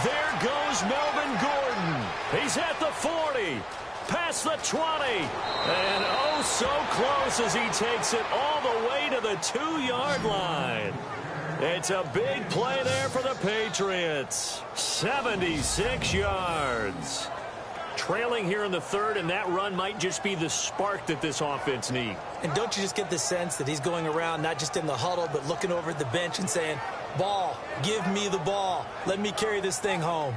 There goes Melvin Gordon. He's at the 40. Past the 20. And oh, so close as he takes it all the way to the 2-yard line. It's a big play there for the Patriots. 76 yards. Trailing here in the 3rd, and that run might just be the spark that this offense needs. And don't you just get the sense that he's going around not just in the huddle, but looking over at the bench and saying, ball, give me the ball. Let me carry this thing home.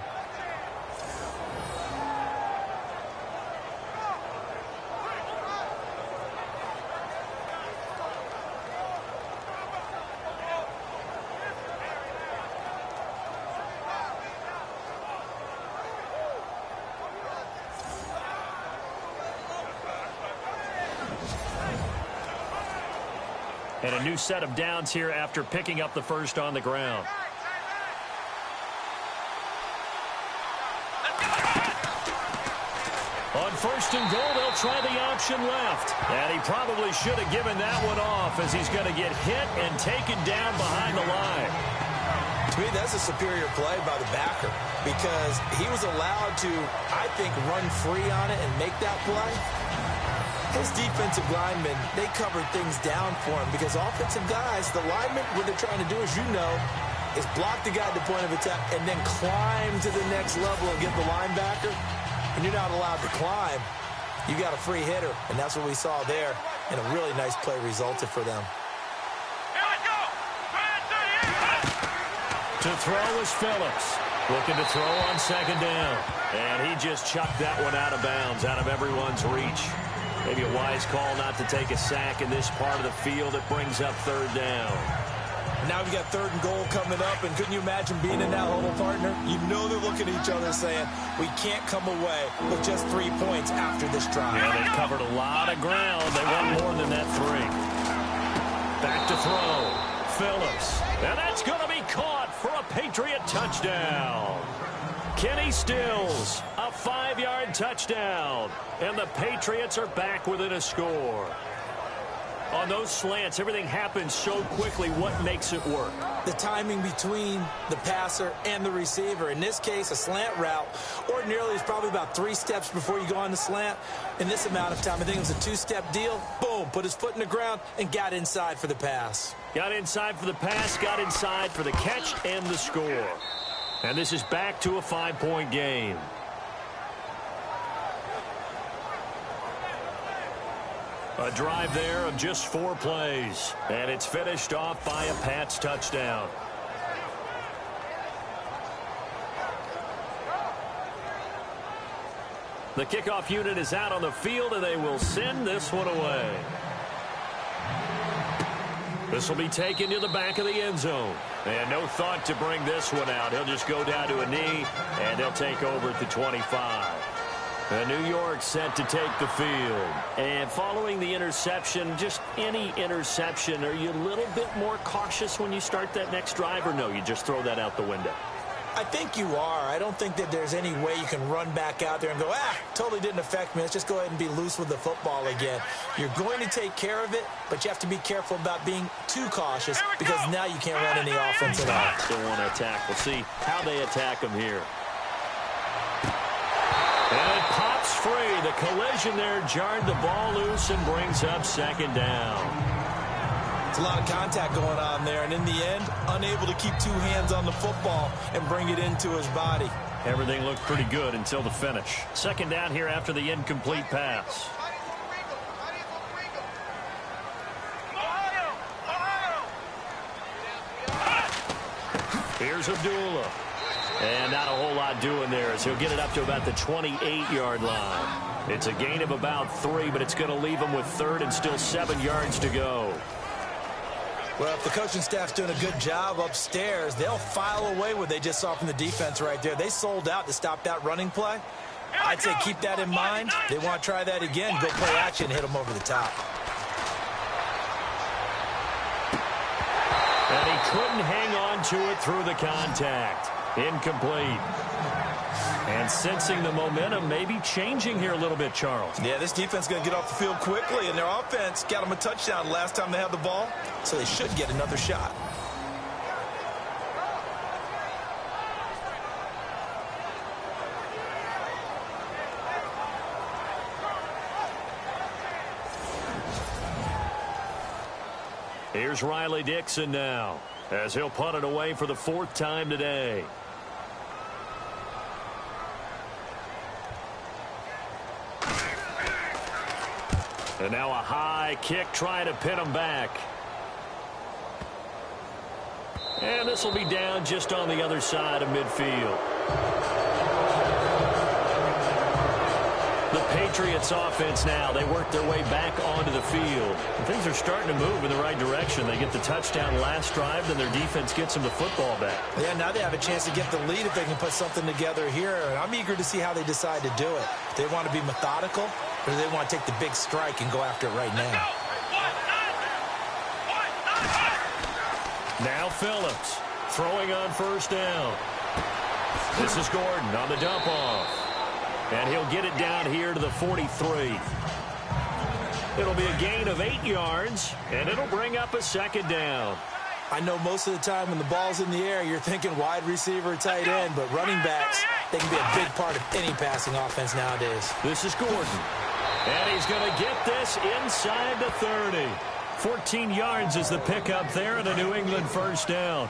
And a new set of downs here after picking up the first on the ground. On first and goal, they'll try the option left. And he probably should have given that one off as he's going to get hit and taken down behind the line. To me, that's a superior play by the backer because he was allowed to, I think, run free on it and make that play. His defensive linemen, they covered things down for him because offensive guys, the linemen, what they're trying to do, as you know, is block the guy at the point of attack and then climb to the next level and get the linebacker. When you're not allowed to climb, you got a free hitter, and that's what we saw there, and a really nice play resulted for them. Here we go! To throw is Phillips. Looking to throw on second down. And he just chucked that one out of bounds, out of everyone's reach. Maybe a wise call not to take a sack in this part of the field. It brings up third down. Now we've got third and goal coming up, and couldn't you imagine being in that huddle, partner? You know they're looking at each other saying, we can't come away with just 3 points after this drive. Yeah, they've covered a lot of ground. They want more than that 3. Back to throw. Phillips. And that's going to be caught for a Patriot touchdown. Kenny Stills, a 5-yard touchdown. And the Patriots are back within a score. On those slants, everything happens so quickly. What makes it work? The timing between the passer and the receiver. In this case, a slant route ordinarily is probably about 3 steps before you go on the slant. In this amount of time, I think it was a 2-step deal. Boom, put his foot in the ground and got inside for the pass. Got inside for the pass, got inside for the catch and the score. And this is back to a 5-point game. A drive there of just 4 plays. And it's finished off by a Pats touchdown. The kickoff unit is out on the field, and they will send this one away. This will be taken to the back of the end zone. And no thought to bring this one out. He'll just go down to a knee, and they'll take over at the 25. New York set to take the field. And following the interception, just any interception, are you a little bit more cautious when you start that next drive, or no, you just throw that out the window? I think you are. I don't think that there's any way you can run back out there and go, totally didn't affect me. Let's just go ahead and be loose with the football again. You're going to take care of it, but you have to be careful about being too cautious because now you can't run any offense at all. Still want to attack. We'll see how they attack them here. And it pops free. The collision there jarred the ball loose and brings up second down. It's a lot of contact going on there, and in the end, unable to keep 2 hands on the football and bring it into his body. Everything looked pretty good until the finish. Second down here after the incomplete pass. Here's Abdullah. And not a whole lot doing there as he'll get it up to about the 28-yard line. It's a gain of about 3, but it's going to leave him with third and still 7 yards to go. Well, if the coaching staff's doing a good job upstairs, they'll file away what they just saw from the defense right there. They sold out to stop that running play. I'd say keep that in mind. They want to try that again, go play action, and hit them over the top. And he couldn't hang on to it through the contact. Incomplete. And sensing the momentum maybe changing here a little bit, Charles. Yeah, this defense is going to get off the field quickly, and their offense got them a touchdown last time they had the ball, so they should get another shot. Here's Riley Dixon now, as he'll punt it away for the 4th time today. And now a high kick trying to pin him back. And this will be down just on the other side of midfield. The Patriots offense now, they work their way back onto the field. And things are starting to move in the right direction. They get the touchdown last drive, then their defense gets them the football back. Yeah, now they have a chance to get the lead if they can put something together here. And I'm eager to see how they decide to do it. Do they want to be methodical, or do they want to take the big strike and go after it right now? Now Phillips throwing on first down. This is Gordon on the dump off. And he'll get it down here to the 43. It'll be a gain of 8 yards, and it'll bring up a second down. I know most of the time when the ball's in the air, you're thinking wide receiver, tight end, but running backs, they can be a big part of any passing offense nowadays. This is Gordon. And he's going to get this inside the 30. 14 yards is the pickup there and a New England first down.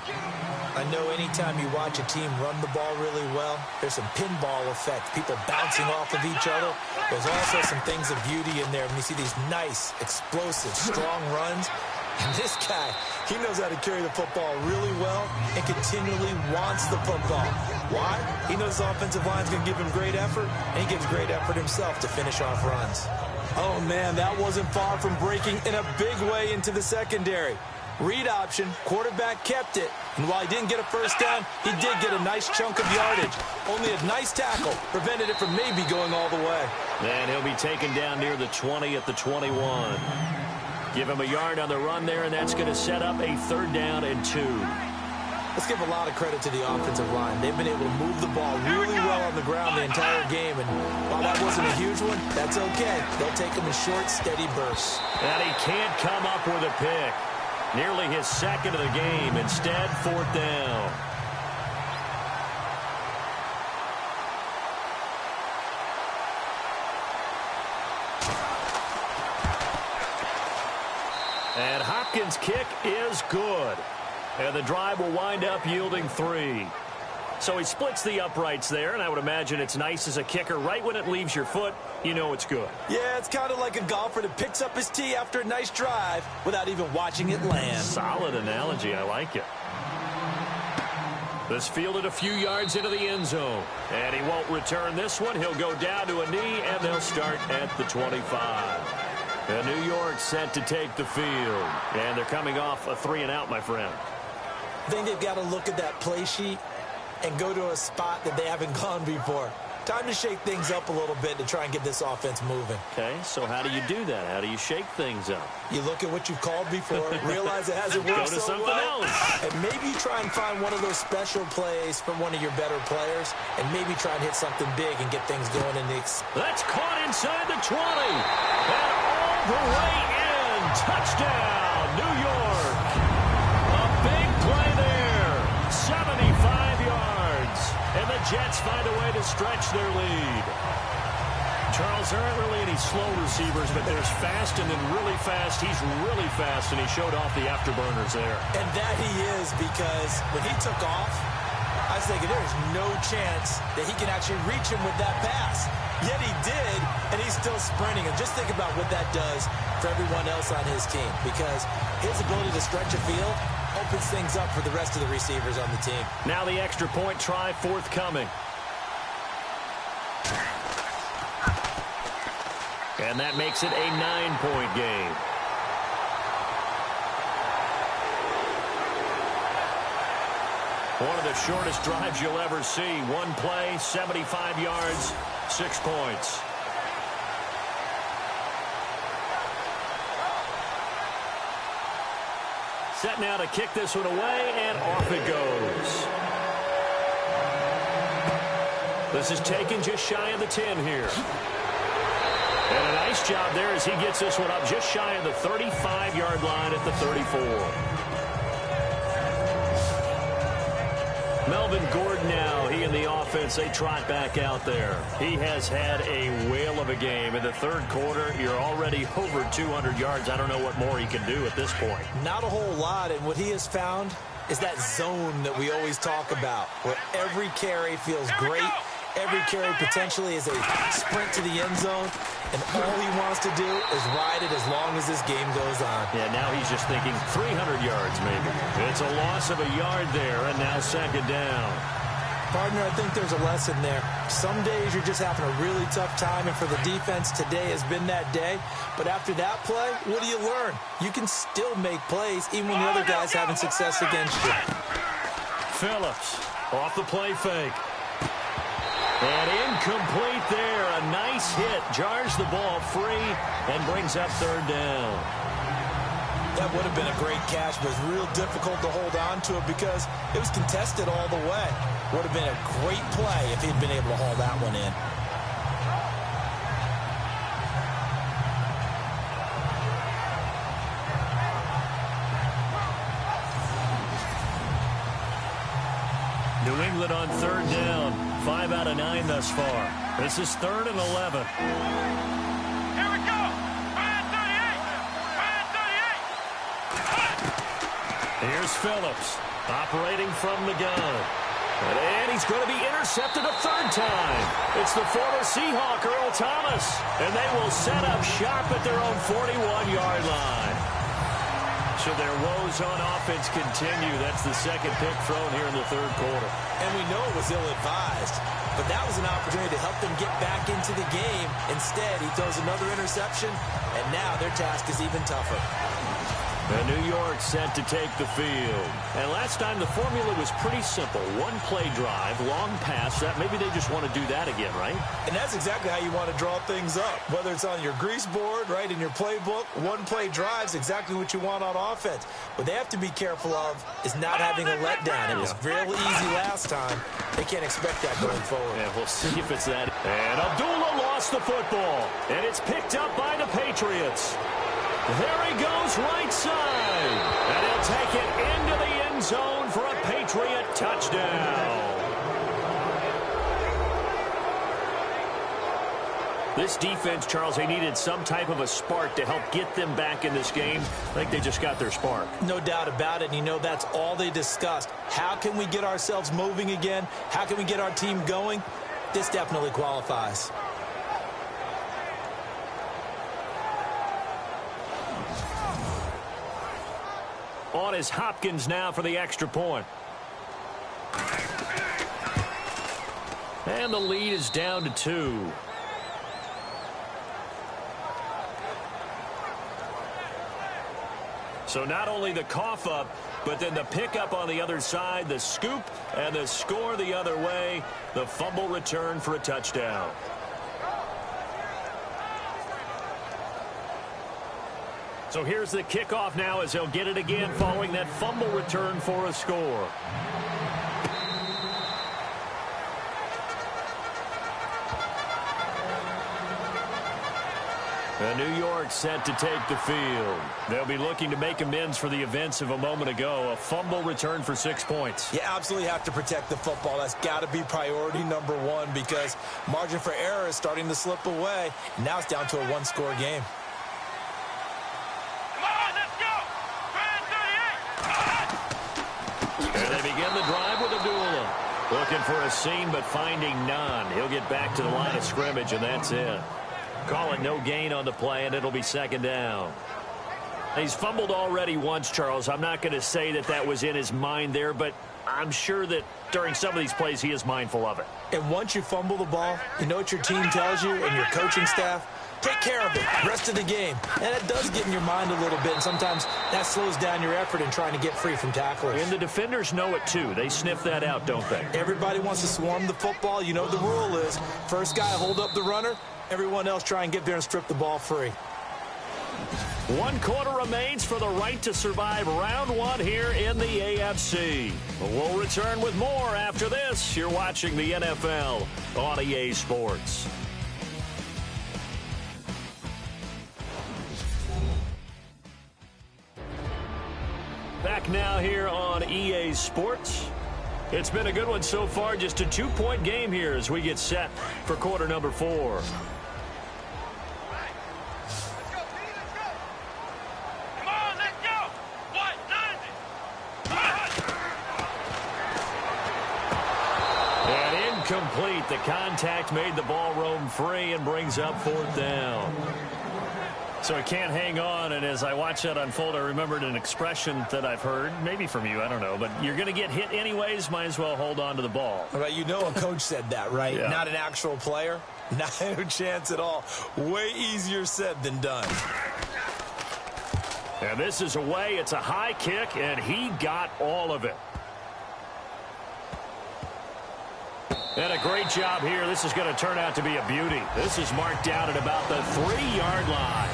I know anytime you watch a team run the ball really well, there's some pinball effect, people bouncing off of each other. There's also some things of beauty in there when you see these nice, explosive, strong runs. And this guy, he knows how to carry the football really well and continually wants the football. Why? He knows the offensive line's going to give him great effort, and he gives great effort himself to finish off runs. Oh, man, that wasn't far from breaking in a big way into the secondary. Read option, quarterback kept it, and while he didn't get a first down, he did get a nice chunk of yardage. Only a nice tackle prevented it from maybe going all the way. And he'll be taken down near the 20 at the 21. Give him a yard on the run there, and that's going to set up a 3rd down and 2. Let's give a lot of credit to the offensive line. They've been able to move the ball really well on the ground the entire game, and while that wasn't a huge one, that's okay. They'll take them in short, steady bursts. And he can't come up with a pick. Nearly his 2nd of the game. Instead, 4th down. And Hopkins' kick is good. And the drive will wind up yielding 3. So he splits the uprights there, and I would imagine it's nice as a kicker. Right when it leaves your foot, you know it's good. Yeah, it's kind of like a golfer that picks up his tee after a nice drive without even watching it land. Solid analogy. I like it. This fielded a few yards into the end zone. And he won't return this one. He'll go down to a knee, and they'll start at the 25. And New York set to take the field. And they're coming off a 3-and-out, my friend. I think they've got to look at that play sheet and go to a spot that they haven't gone before. Time to shake things up a little bit to try and get this offense moving. Okay, so how do you do that? How do you shake things up? You look at what you've called before, realize it hasn't worked Go to so something well, else. and maybe try and find one of those special plays from one of your better players, and maybe try and hit something big and get things going in the... That's caught inside the 20. And all the way in. Touchdown, New York. A big play there. 75 yards. And the Jets find a way to stretch their lead. Charles, there aren't really any slow receivers, but there's fast and then really fast. He's really fast, and he showed off the afterburners there. And that he is, because when he took off, I was thinking there's no chance that he can actually reach him with that pass. Yet he did, and he's still sprinting. And just think about what that does for everyone else on his team, because his ability to stretch a field opens things up for the rest of the receivers on the team. Now the extra point try forthcoming. And that makes it a 9-point game. One of the shortest drives you'll ever see. One play, 75 yards, 6 points. Set now to kick this one away, and off it goes. This is taken just shy of the 10 here. And a nice job there as he gets this one up just shy of the 35-yard line at the 34. Melvin Gordon now, he and the offense, they trot back out there. He has had a whale of a game. In the 3rd quarter, you're already over 200 yards. I don't know what more he can do at this point. Not a whole lot, and what he has found is that zone that we always talk about, where every carry feels great. Every carry potentially is a sprint to the end zone, and all he wants to do is ride it as long as this game goes on. Yeah, now he's just thinking 300 yards maybe. It's a loss of a yard there, and now 2nd down. Partner, I think there's a lesson there. Some days you're just having a really tough time, and for the defense, today has been that day. But after that play, what do you learn? You can still make plays even when the other guy's having success against you. Phillips off the play fake. And incomplete there. A nice hit. Jars the ball free and brings up 3rd down. That would have been a great catch, but it's real difficult to hold on to it because it was contested all the way. Would have been a great play if he'd been able to haul that one in. England on third down. 5 out of 9 thus far. This is 3rd and 11. Here we go. 38. Here's Phillips operating from the gun. And he's going to be intercepted a 3rd time. It's the former Seahawk, Earl Thomas. And they will set up shop at their own 41-yard line. Should their woes on offense continue, that's the 2nd pick thrown here in the 3rd quarter. And we know it was ill-advised, but that was an opportunity to help them get back into the game. Instead, he throws another interception, and now their task is even tougher. And New York set to take the field. And last time the formula was pretty simple. 1-play drive, long pass. That maybe they just want to do that again, right? And that's exactly how you want to draw things up. Whether it's on your grease board, right, in your playbook, 1-play drive's exactly what you want on offense. What they have to be careful of is not having a letdown. It was real easy last time. They can't expect that going forward. Yeah, we'll see if it's that. And Abdullah lost the football. And it's picked up by the Patriots. There he goes right side. And he'll take it into the end zone for a Patriot touchdown. This defense, Charles, they needed some type of a spark to help get them back in this game. I think they just got their spark. No doubt about it. And you know that's all they discussed. How can we get ourselves moving again? How can we get our team going? This definitely qualifies. On is Hopkins now for the extra point. And the lead is down to 2. So not only the cough up, but then the pickup on the other side, the scoop, and the score the other way. The fumble return for a touchdown. So here's the kickoff now as they'll get it again following that fumble return for a score. And New York set to take the field. They'll be looking to make amends for the events of a moment ago. A fumble return for 6 points. You absolutely have to protect the football. That's got to be priority number 1 because margin for error is starting to slip away. Now it's down to a 1-score game. And they begin the drive with Abdullah. Looking for a seam, but finding none. He'll get back to the line of scrimmage, and that's it. Call it no gain on the play, and it'll be 2nd down. He's fumbled already once, Charles. I'm not going to say that that was in his mind there, but I'm sure that during some of these plays he is mindful of it. And once you fumble the ball, you know what your team tells you and your coaching staff? Take care of it, rest of the game. And it does get in your mind a little bit, and sometimes that slows down your effort in trying to get free from tacklers. And the defenders know it, too. They sniff that out, don't they? Everybody wants to swarm the football. You know the rule is, first guy hold up the runner, everyone else try and get there and strip the ball free. 1 quarter remains for the right to survive round 1 here in the AFC. We'll return with more after this. You're watching the NFL on EA Sports. Back now here on EA Sports. It's been a good one so far. Just a 2-point game here as we get set for quarter number 4. Complete. The contact made the ball roam free and brings up 4th down. So he can't hang on, and as I watch that unfold, I remembered an expression that I've heard, maybe from you, I don't know, but you're going to get hit anyways, might as well hold on to the ball. Right, you know a coach said that, right? Yeah. Not an actual player. No chance at all. Way easier said than done. And this is away. It's a high kick, and he got all of it. And a great job here. This is going to turn out to be a beauty. This is marked out at about the 3-yard line.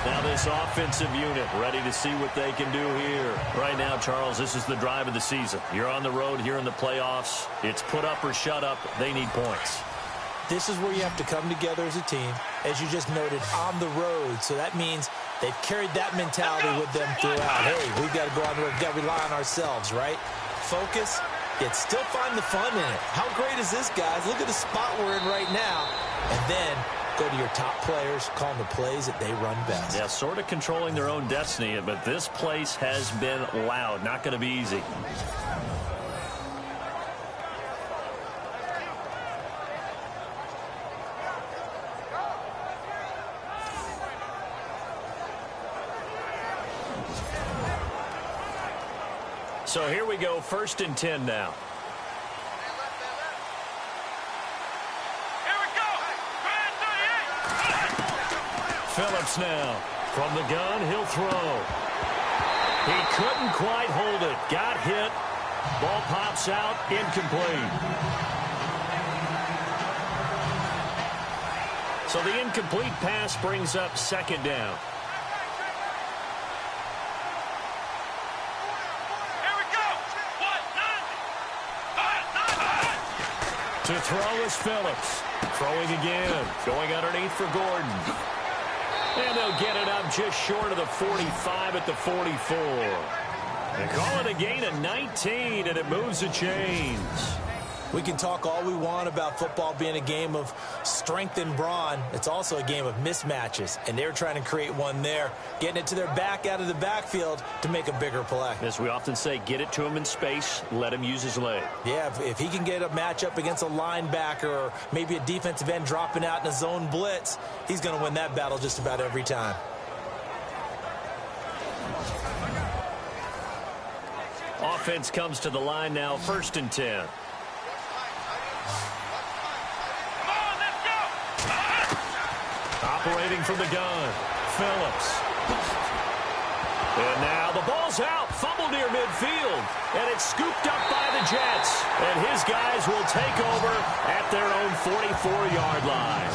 Now this offensive unit ready to see what they can do here. Right now, Charles, this is the drive of the season. You're on the road here in the playoffs. It's put up or shut up. They need points. This is where you have to come together as a team, as you just noted, on the road. So that means They've carried that mentality with them throughout. Hey, we've got to go on the road. We've got to rely on ourselves, right? Focus, yet still find the fun in it. How great is this, guys? Look at the spot we're in right now. And then go to your top players, call them the plays that they run best. Yeah, sort of controlling their own destiny, but this place has been loud. Not going to be easy. So here we go, 1st and 10 now. Here we go. Phillips now. From the gun, he'll throw. He couldn't quite hold it. Got hit. Ball pops out, incomplete. So the incomplete pass brings up 2nd down. To throw is Phillips. Throwing again. Going underneath for Gordon. And they'll get it up just short of the 45 at the 44. They call it a gain of 19, and it moves the chains. We can talk all we want about football being a game of strength and brawn. It's also a game of mismatches, and they're trying to create one there, getting it to their back out of the backfield to make a bigger play. As we often say, get it to him in space, let him use his leg. Yeah, if he can get a matchup against a linebacker or maybe a defensive end dropping out in a zone blitz, he's going to win that battle just about every time. Offense comes to the line now, 1st and 10. Operating from the gun, Phillips. And now the ball's out, fumble near midfield, and it's scooped up by the Jets. And his guys will take over at their own 44-yard line.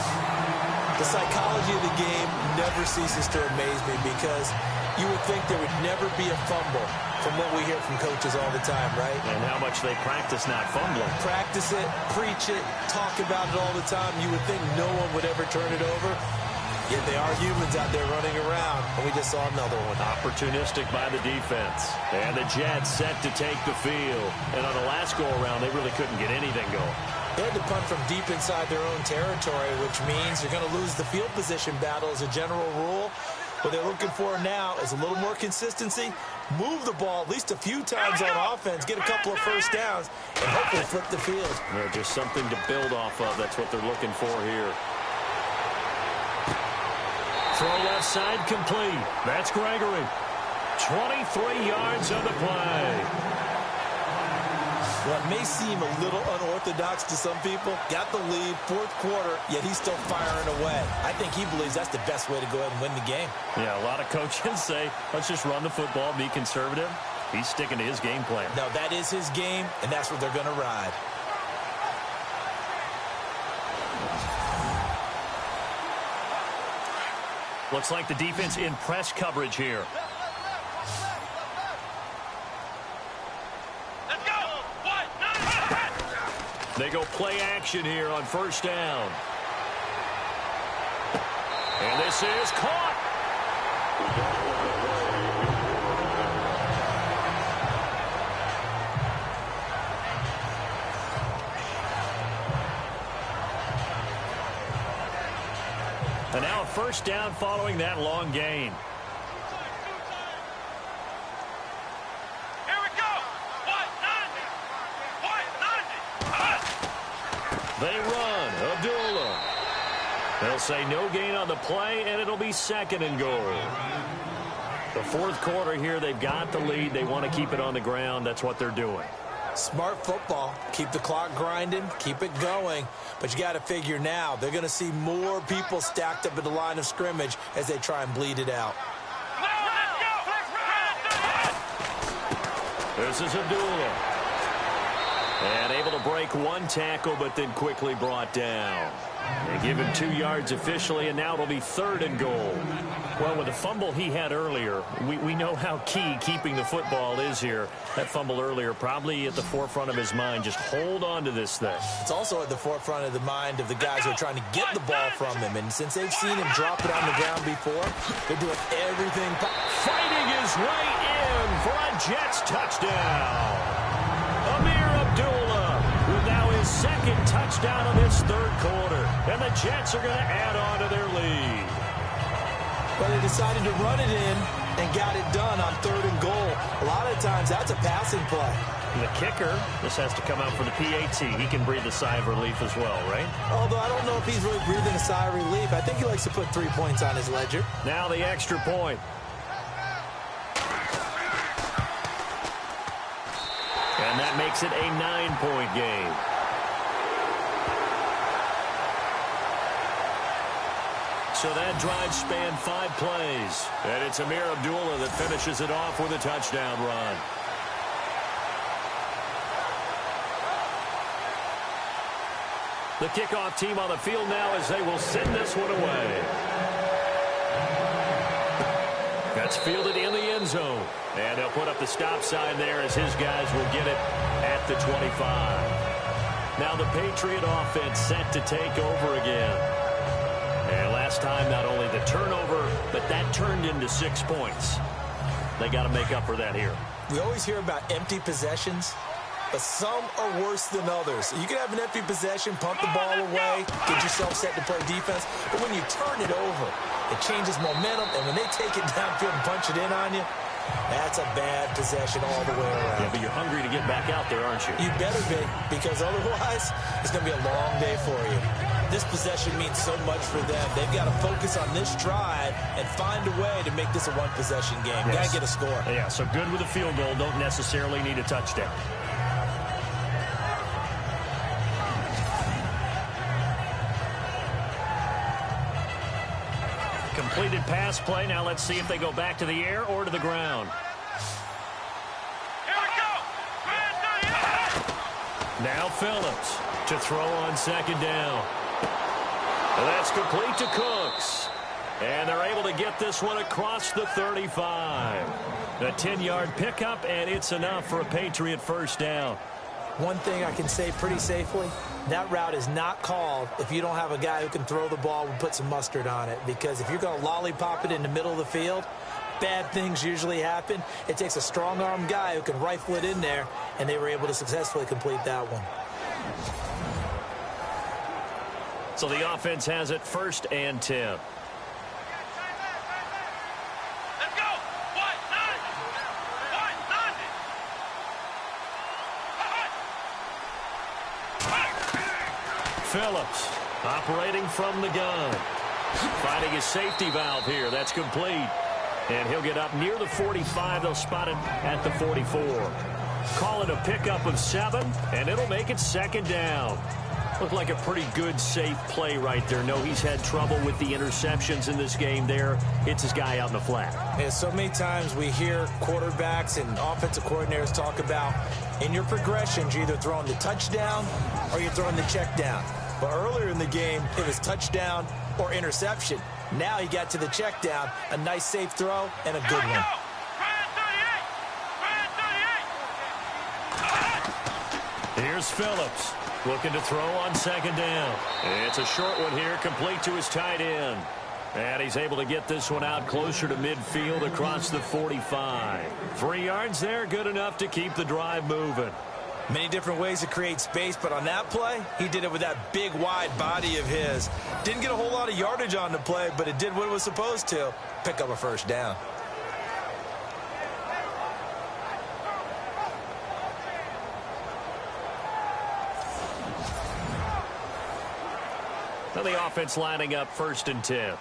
The psychology of the game never ceases to amaze me because you would think there would never be a fumble from what we hear from coaches all the time, right? And how much they practice not fumbling. Practice it, preach it, talk about it all the time. You would think no one would ever turn it over. Yet they are humans out there running around, and we just saw another one. Opportunistic by the defense. And the Jets set to take the field. And on the last go-around, they really couldn't get anything going. They had to punt from deep inside their own territory, which means you're going to lose the field position battle as a general rule. What they're looking for now is a little more consistency, move the ball at least a few times on offense, get a couple of first downs, and hopefully flip the field. Just something to build off of. That's what they're looking for here. Throw left side complete. That's Gregory. 23 yards on the play. Well, it may seem a little unorthodox to some people. Got the lead, 4th quarter, yet he's still firing away. I think he believes that's the best way to go ahead and win the game. Yeah, a lot of coaches say, let's just run the football, be conservative. He's sticking to his game plan. No, that is his game, and that's what they're going to ride. Looks like the defense in press coverage here. Let's go. They go play action here on 1st down. And this is caught. And now a 1st down following that long gain. Here we go. They run. Abdullah. They'll say no gain on the play, and it'll be 2nd and goal. The 4th quarter here, they've got the lead. They want to keep it on the ground. That's what they're doing. Smart football. Keep the clock grinding. Keep it going. But you got to figure now, they're going to see more people stacked up at the line of scrimmage as they try and bleed it out. This is Abdullah. And able to break one tackle, but then quickly brought down. They give him 2 yards officially, and now it'll be 3rd and goal. Well, with the fumble he had earlier, we know how key keeping the football is here. That fumble earlier probably at the forefront of his mind. Just hold on to this thing. It's also at the forefront of the mind of the guys who are trying to get the ball from him. And since they've seen him drop it on the ground before, they're doing everything. Fighting his way in for a Jets touchdown. Amir Abdullah with now his 2nd touchdown of this 3rd quarter. And the Jets are going to add on to their lead. But they decided to run it in and got it done on 3rd and goal. A lot of times that's a passing play. The kicker, this has to come out for the PAT. He can breathe a sigh of relief as well, right? Although I don't know if he's really breathing a sigh of relief. I think he likes to put 3 points on his ledger. Now the extra point. And that makes it a 9-point game. So that drive spanned 5 plays. And it's Amir Abdullah that finishes it off with a touchdown run. The kickoff team on the field now as they will send this one away. That's fielded in the end zone. And they'll put up the stop sign there as his guys will get it at the 25. Now the Patriot offense set to take over again. And last time, not only the turnover, but that turned into 6 points. They got to make up for that here. We always hear about empty possessions, but some are worse than others. You can have an empty possession, pump the ball away, get yourself set to play defense, but when you turn it over, it changes momentum, and when they take it downfield and punch it in on you, that's a bad possession all the way around. Yeah, but you're hungry to get back out there, aren't you? You better be, because otherwise, it's going to be a long day for you. This possession means so much for them. They've got to focus on this drive and find a way to make this a one-possession game. Yes. Got to get a score. Yeah, so good with a field goal. Don't necessarily need a touchdown. Completed pass play. Now let's see if they go back to the air or to the ground. Here we go. Now Phillips to throw on 2nd down. That's complete to Cooks. And they're able to get this one across the 35. A 10-yard pickup, and it's enough for a Patriot 1st down. One thing I can say pretty safely, that route is not called if you don't have a guy who can throw the ball and put some mustard on it. Because if you're going to lollipop it in the middle of the field, bad things usually happen. It takes a strong-arm guy who can rifle it in there, and they were able to successfully complete that one. So the offense has it 1st and 10. Let's go. What? None. Phillips operating from the gun. Finding his safety valve here. That's complete. And he'll get up near the 45. They'll spot it at the 44. Call it a pickup of 7, and it'll make it 2nd down. Looked like a pretty good, safe play right there. No, he's had trouble with the interceptions in this game there. Hits his guy out in the flat. Yeah, so many times we hear quarterbacks and offensive coordinators talk about in your progressions, you're either throwing the touchdown or you're throwing the check down. But earlier in the game, it was touchdown or interception. Now he got to the check down, a nice safe throw, and a good one. Here's Phillips looking to throw on 2nd down. It's a short one here, complete to his tight end. And he's able to get this one out closer to midfield across the 45. 3 yards there, good enough to keep the drive moving. Many different ways to create space, but on that play, he did it with that big, wide body of his. Didn't get a whole lot of yardage on the play, but it did what it was supposed to, pick up a 1st down. Now the offense lining up 1st and 10.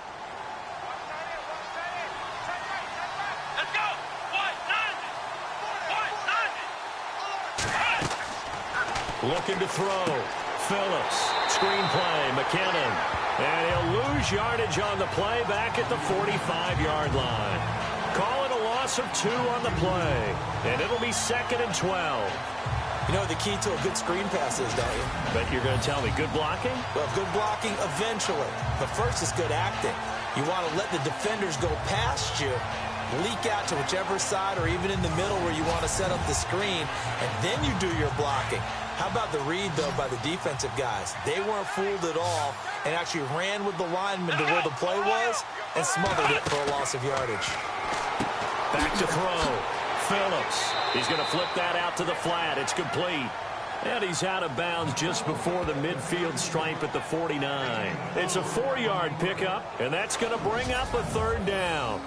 Looking to throw. Phillips. Screen play. McKinnon. And he'll lose yardage on the play back at the 45-yard line. Call it a loss of 2 on the play. And it'll be 2nd and 12. You know, the the key to a good screen pass is, don't you? But you're going to tell me good blocking? Well, good blocking eventually. But first is good acting. You want to let the defenders go past you, leak out to whichever side or even in the middle where you want to set up the screen, and then you do your blocking. How about the read, though, by the defensive guys? They weren't fooled at all and actually ran with the lineman to where the play was and smothered it for a loss of yardage. Back to throw. Phillips. He's going to flip that out to the flat. It's complete. And he's out of bounds just before the midfield stripe at the 49. It's a 4-yard pickup, and that's going to bring up a third down.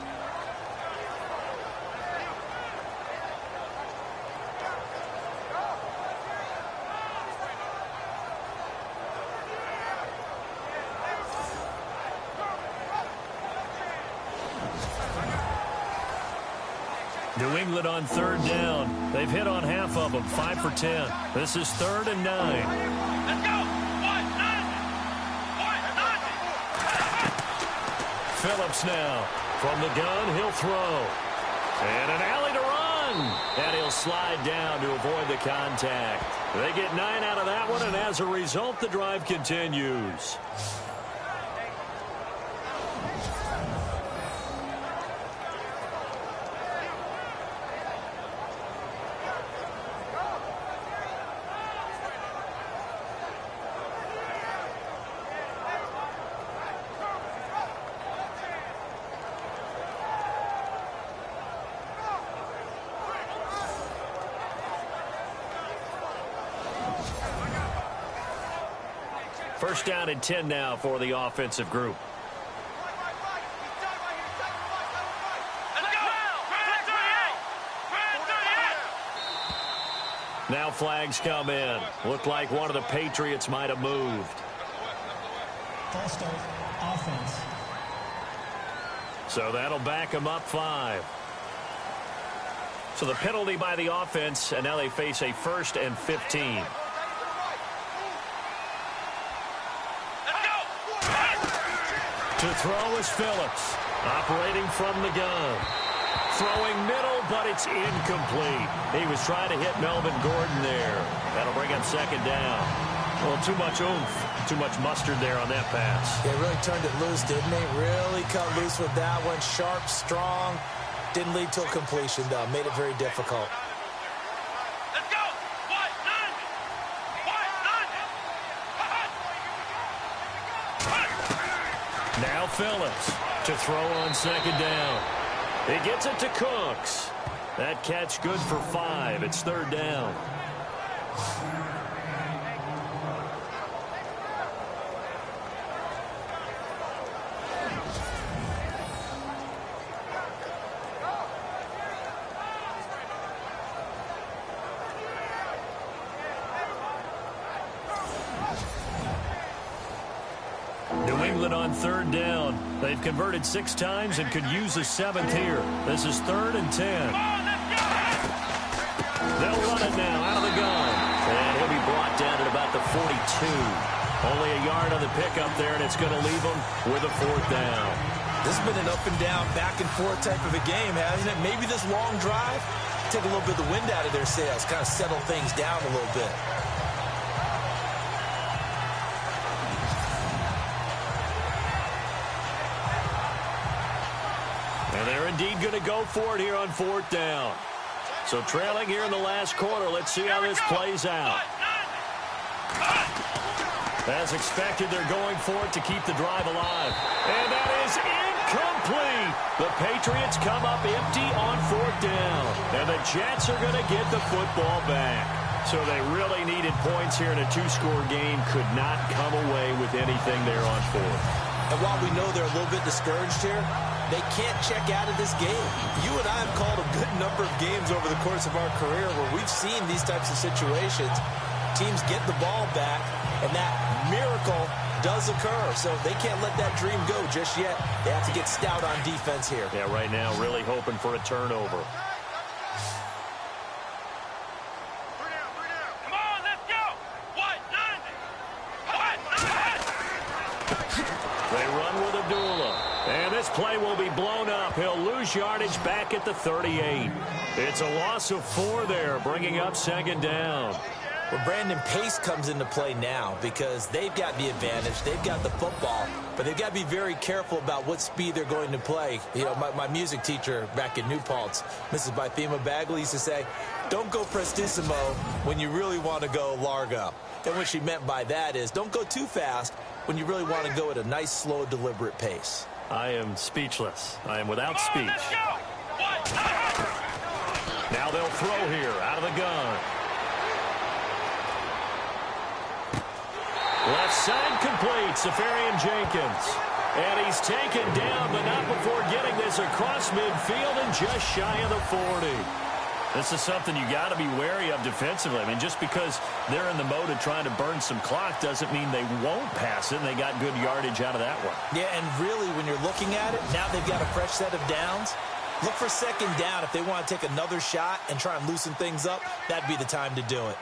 New England on third down. They've hit on half of them, 5 for 10. This is 3rd and 9. Let's go. 1-9. Phillips now. From the gun, he'll throw. And an alley to run. And he'll slide down to avoid the contact. They get 9 out of that one, and as a result, the drive continues. First down and 10 now for the offensive group. Now flags come in. Looked like one of the Patriots might have moved. False start, offense. So that'll back them up 5. So the penalty by the offense, and now they face a 1st and 15. To throw is Phillips, operating from the gun. Throwing middle, but it's incomplete. He was trying to hit Melvin Gordon there. That'll bring up 2nd down. Well, too much oomph, too much mustard there on that pass. They really turned it loose, didn't they? Really cut loose with that one. Sharp, strong. Didn't lead to a completion, though. Made it very difficult. Let's go. 1-9. Now Phillips to throw on 2nd down. He gets it to Cooks. That catch good for 5. It's 3rd down. New England on 3rd down. They've converted 6 times and could use a 7th here. This is 3rd and 10. They'll run it now out of the gun. And he'll be brought down at about the 42. Only a yard on the pickup there, and it's going to leave them with a 4th down. This has been an up and down, back and forth type of a game, hasn't it? Maybe this long drive, take a little bit of the wind out of their sails, kind of settle things down a little bit. And they're indeed going to go for it here on 4th down. So trailing here in the last quarter, let's see how this plays out. As expected, they're going for it to keep the drive alive. And that is incomplete. The Patriots come up empty on 4th down. And the Jets are going to get the football back. So they really needed points here in a 2-score game. Could not come away with anything there on 4th. And while we know they're a little bit discouraged here, they can't check out of this game. You and I have called a good number of games over the course of our career where we've seen these types of situations. Teams get the ball back, and that miracle does occur. So they can't let that dream go just yet. They have to get stout on defense here. Yeah, right now really hoping for a turnover. Come on, let's go. 1-9. They run with Abdullah. And this play will be blown up. He'll lose yardage back at the 38. It's a loss of 4 there, bringing up 2nd down. Well, Brandon, pace comes into play now because they've got the advantage. They've got the football, but they've got to be very careful about what speed they're going to play. You know, my music teacher back in New Paltz, Mrs. Bythema Bagley, used to say, don't go prestissimo when you really want to go largo. And what she meant by that is don't go too fast when you really want to go at a nice, slow, deliberate pace. I am speechless. I am without speech. Now they'll throw here out of the gun. Left side complete, Safarian Jenkins. And he's taken down, but not before getting this across midfield and just shy of the 40. This is something you got to be wary of defensively. I mean, just because they're in the mode of trying to burn some clock doesn't mean they won't pass it, and they got good yardage out of that one. Yeah, and really, when you're looking at it, now they've got a fresh set of downs. Look for second down. If they want to take another shot and try and loosen things up, that'd be the time to do it.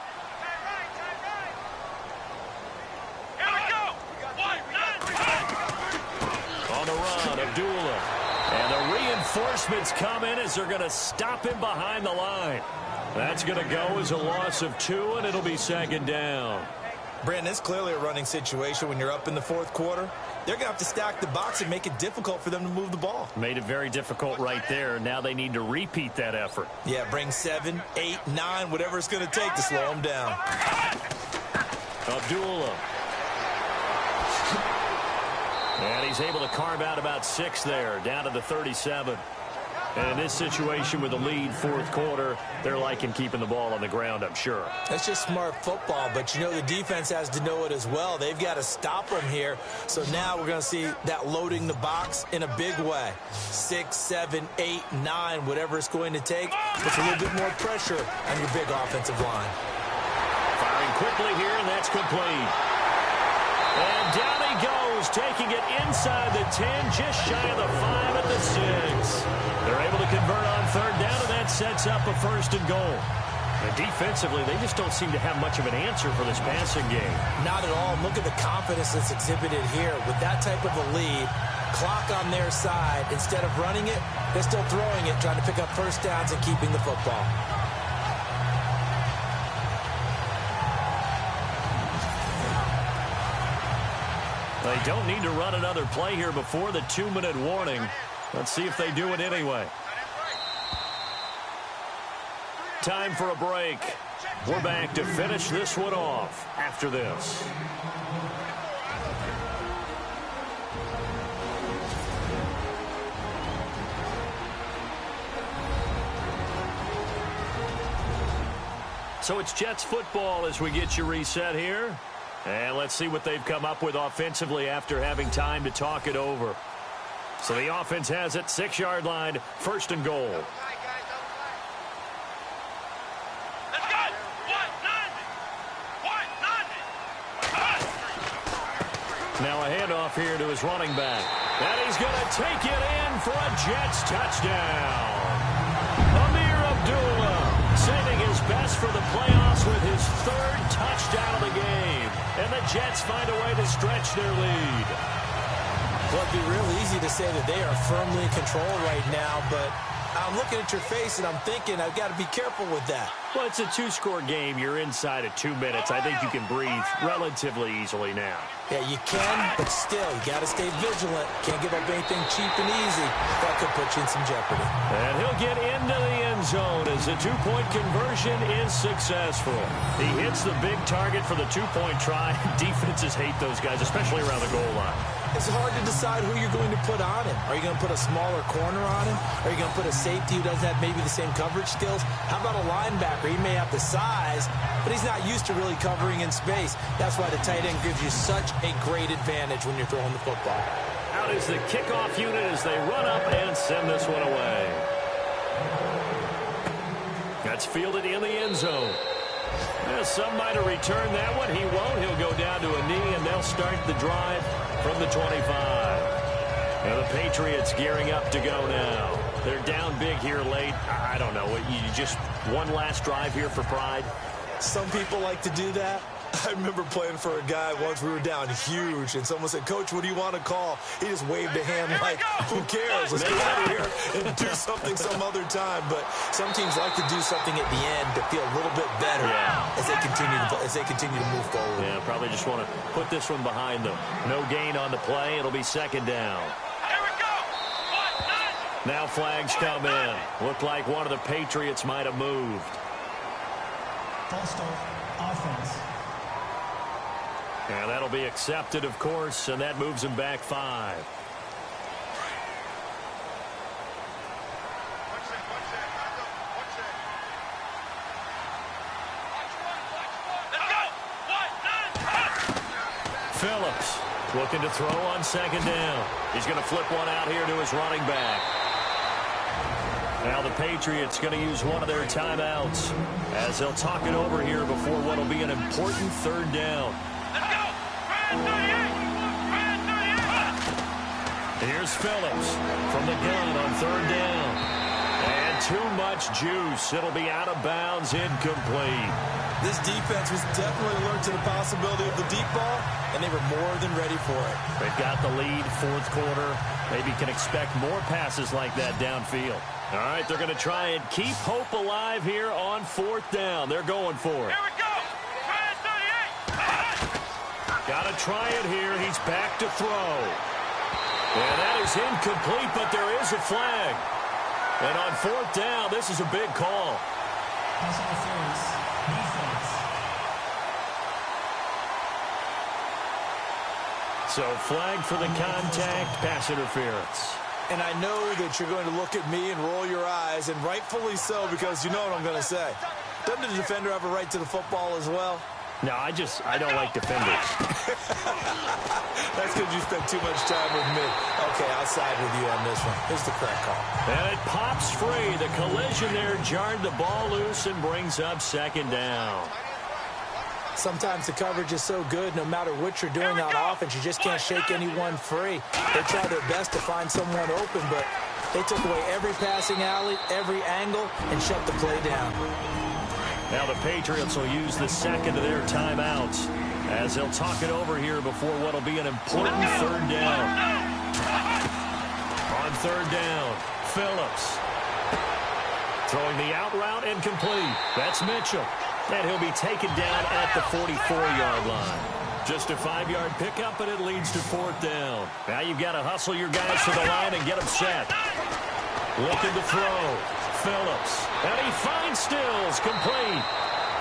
On the run, Abdullah. And the reinforcements come in as they're going to stop him behind the line. That's going to go as a loss of 2, and it'll be second down. Brandon, it's clearly a running situation when you're up in the fourth quarter. They're going to have to stack the box and make it difficult for them to move the ball. Made it very difficult right there. Now they need to repeat that effort. Yeah, bring 7, 8, 9, whatever it's going to take to slow them down. Abdullah. And he's able to carve out about 6 there, down to the 37. And in this situation with the lead, fourth quarter, they're liking keeping the ball on the ground, I'm sure. That's just smart football, but you know the defense has to know it as well. They've got to stop them here. So now we're going to see that loading the box in a big way. 6, 7, 8, 9, whatever it's going to take. Puts a little bit more pressure on your big offensive line. Firing quickly here, and that's complete. And down he goes, taking it inside the 10, just shy of the 5 at the 6. They're able to convert on third down, and that sets up a first and goal. And defensively, they just don't seem to have much of an answer for this passing game. Not at all. Look at the confidence that's exhibited here. With that type of a lead, clock on their side, instead of running it, they're still throwing it, trying to pick up first downs and keeping the football. They don't need to run another play here before the 2-minute warning. Let's see if they do it anyway. Time for a break. We're back to finish this one off after this. So it's Jets football as we get you reset here. And let's see what they've come up with offensively after having time to talk it over. So the offense has it, 6-yard line, first and goal. Now a handoff here to his running back. And he's going to take it in for a Jets touchdown. Amir Abdullah saving his best for the playoffs with his 3rd touchdown of the game. And the Jets find a way to stretch their lead. Well, it'd be real easy to say that they are firmly in control right now, but I'm looking at your face and I'm thinking I've got to be careful with that. Well, it's a 2-score game. You're inside of 2 minutes. I think you can breathe relatively easily now. Yeah, you can, but still, you got to stay vigilant. Can't give up anything cheap and easy. That could put you in some jeopardy. And he'll get into the end zone as the 2-point conversion is successful. He hits the big target for the 2-point try. Defenses hate those guys, especially around the goal line. It's hard to decide who you're going to put on him. Are you going to put a smaller corner on him? Are you going to put a safety who doesn't have maybe the same coverage skills? How about a linebacker? He may have the size, but he's not used to really covering in space. That's why the tight end gives you such a great advantage when you're throwing the football. Out is the kickoff unit as they run up and send this one away. That's fielded in the end zone. Well, some might have returned that one. He won't. He'll go down to a knee, and they'll start the drive from the 25. Now the Patriots gearing up to go now. They're down big here late. I don't know. You just one last drive here for pride? Some people like to do that. I remember playing for a guy once. We were down huge, and someone said, "Coach, what do you want to call?" He just waved a hand like, "Who cares? Let's get out of here and do something some other time." But some teams like to do something at the end to feel a little bit better as they continue to move forward. Yeah, probably just want to put this one behind them. No gain on the play. It'll be second down. Here we go. Now flags come in. Looked like one of the Patriots might have moved. False start, offense. And that'll be accepted, of course, and that moves him back 5. Phillips looking to throw on second down. He's going to flip one out here to his running back. Now the Patriots going to use one of their timeouts as they'll talk it over here before what will be an important third down. Let's go. Here's Phillips from the gun on third down. And too much juice. It'll be out of bounds, incomplete. This defense was definitely alert to the possibility of the deep ball, and they were more than ready for it. They've got the lead, fourth quarter. Maybe can expect more passes like that downfield. All right, they're going to try and keep hope alive here on fourth down. They're going for it. Here we go. Got to try it here. He's back to throw. And that is incomplete, but there is a flag. And on fourth down, this is a big call. Pass interference. Defense. So flag for the contact, pass interference. And I know that you're going to look at me and roll your eyes, and rightfully so, because you know what I'm going to say. Doesn't the defender have a right to the football as well? No, I don't like defenders. That's because you spent too much time with me. Okay, I'll side with you on this one. Here's the correct call. And it pops free. The collision there jarred the ball loose and brings up second down. Sometimes the coverage is so good, no matter what you're doing on offense, you just can't shake anyone free. They try their best to find someone open, but they took away every passing alley, every angle, and shut the play down. Now the Patriots will use the second of their timeouts as they'll talk it over here before what will be an important third down. On third down, Phillips throwing the out route incomplete. That's Mitchell. And he'll be taken down at the 44-yard line. Just a 5-yard pickup, and it leads to fourth down. Now you've got to hustle your guys to the line and get them set. Looking to throw. Phillips. And he finds Stills, complete.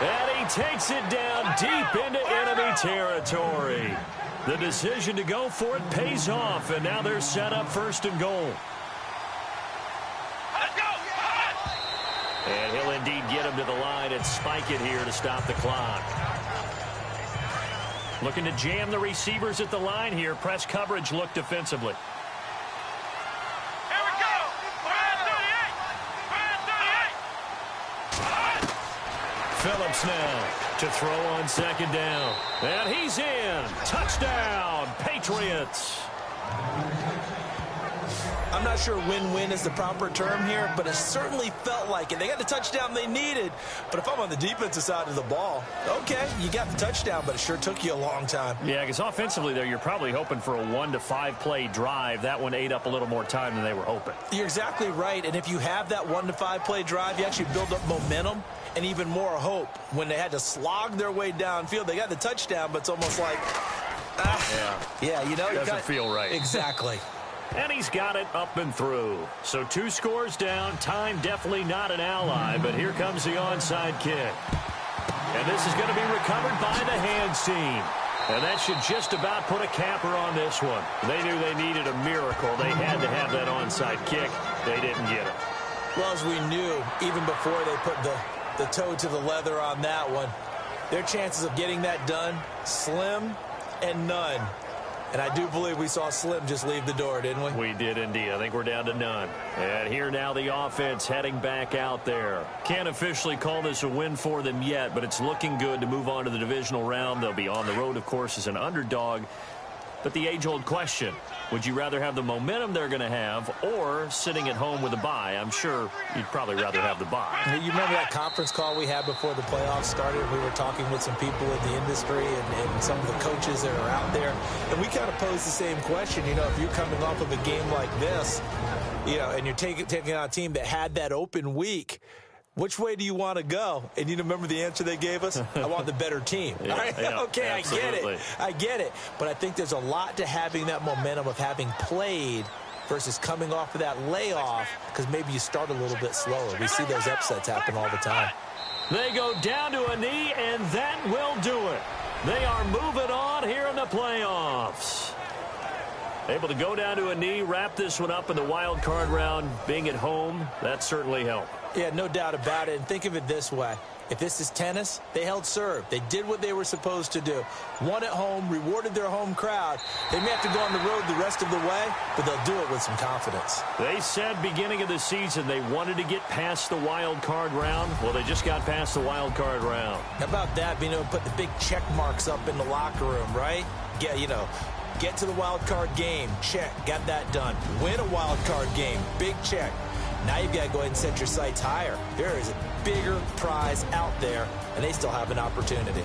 And he takes it down deep into enemy territory. The decision to go for it pays off, and now they're set up first and goal. And he'll indeed get him to the line and spike it here to stop the clock. Looking to jam the receivers at the line here. Press coverage look defensively. Here we go. Phillips now to throw on second down. And he's in. Touchdown, Patriots. I'm not sure win-win is the proper term here, but it certainly felt like it. They got the touchdown they needed, but if I'm on the defensive side of the ball, okay, you got the touchdown, but it sure took you a long time. Yeah, because offensively there, you're probably hoping for a 1 to 5 play drive. That one ate up a little more time than they were hoping. You're exactly right, and if you have that 1 to 5 play drive, you actually build up momentum and even more hope. When they had to slog their way downfield, they got the touchdown, but it's almost like, yeah, you know. Doesn't feel right. Exactly. And he's got it up and through. So 2 scores down. Time definitely not an ally, but here comes the onside kick. And this is going to be recovered by the hands team. And that should just about put a capper on this one. They knew they needed a miracle. They had to have that onside kick. They didn't get it. Well, as we knew, even before they put the toe to the leather on that one, their chances of getting that done, slim and none. And I do believe we saw Slim just leave the door, didn't we? We did indeed. I think we're down to none. And here now the offense heading back out there. Can't officially call this a win for them yet, but it's looking good to move on to the divisional round. They'll be on the road, of course, as an underdog. But the age-old question, would you rather have the momentum they're going to have or sitting at home with a bye? I'm sure you'd probably rather have the bye. You remember that conference call we had before the playoffs started? We were talking with some people in the industry and some of the coaches that are out there. And we kind of posed the same question. You know, if you're coming off of a game like this, you know, and you're taking on a team that had that open week, which way do you want to go? And you remember the answer they gave us? I want the better team. Yeah, right? yeah, okay, absolutely. I get it. But I think there's a lot to having that momentum of having played versus coming off of that layoff, because maybe you start a little bit slower. We see those upsets happen all the time. They go down to a knee, and that will do it. They are moving on here in the playoffs. Able to go down to a knee, wrap this one up in the wild card round. Being at home, that certainly helped. Yeah, no doubt about it. And think of it this way. If this is tennis, they held serve. They did what they were supposed to do. Won at home, rewarded their home crowd. They may have to go on the road the rest of the way, but they'll do it with some confidence. They said beginning of the season they wanted to get past the wild card round. Well, they just got past the wild card round. How about that, being able to put the big check marks up in the locker room, right? Get to the wild card game, check, got that done. Win a wild card game, big check. Now you've got to go ahead and set your sights higher. There is a bigger prize out there, and they still have an opportunity.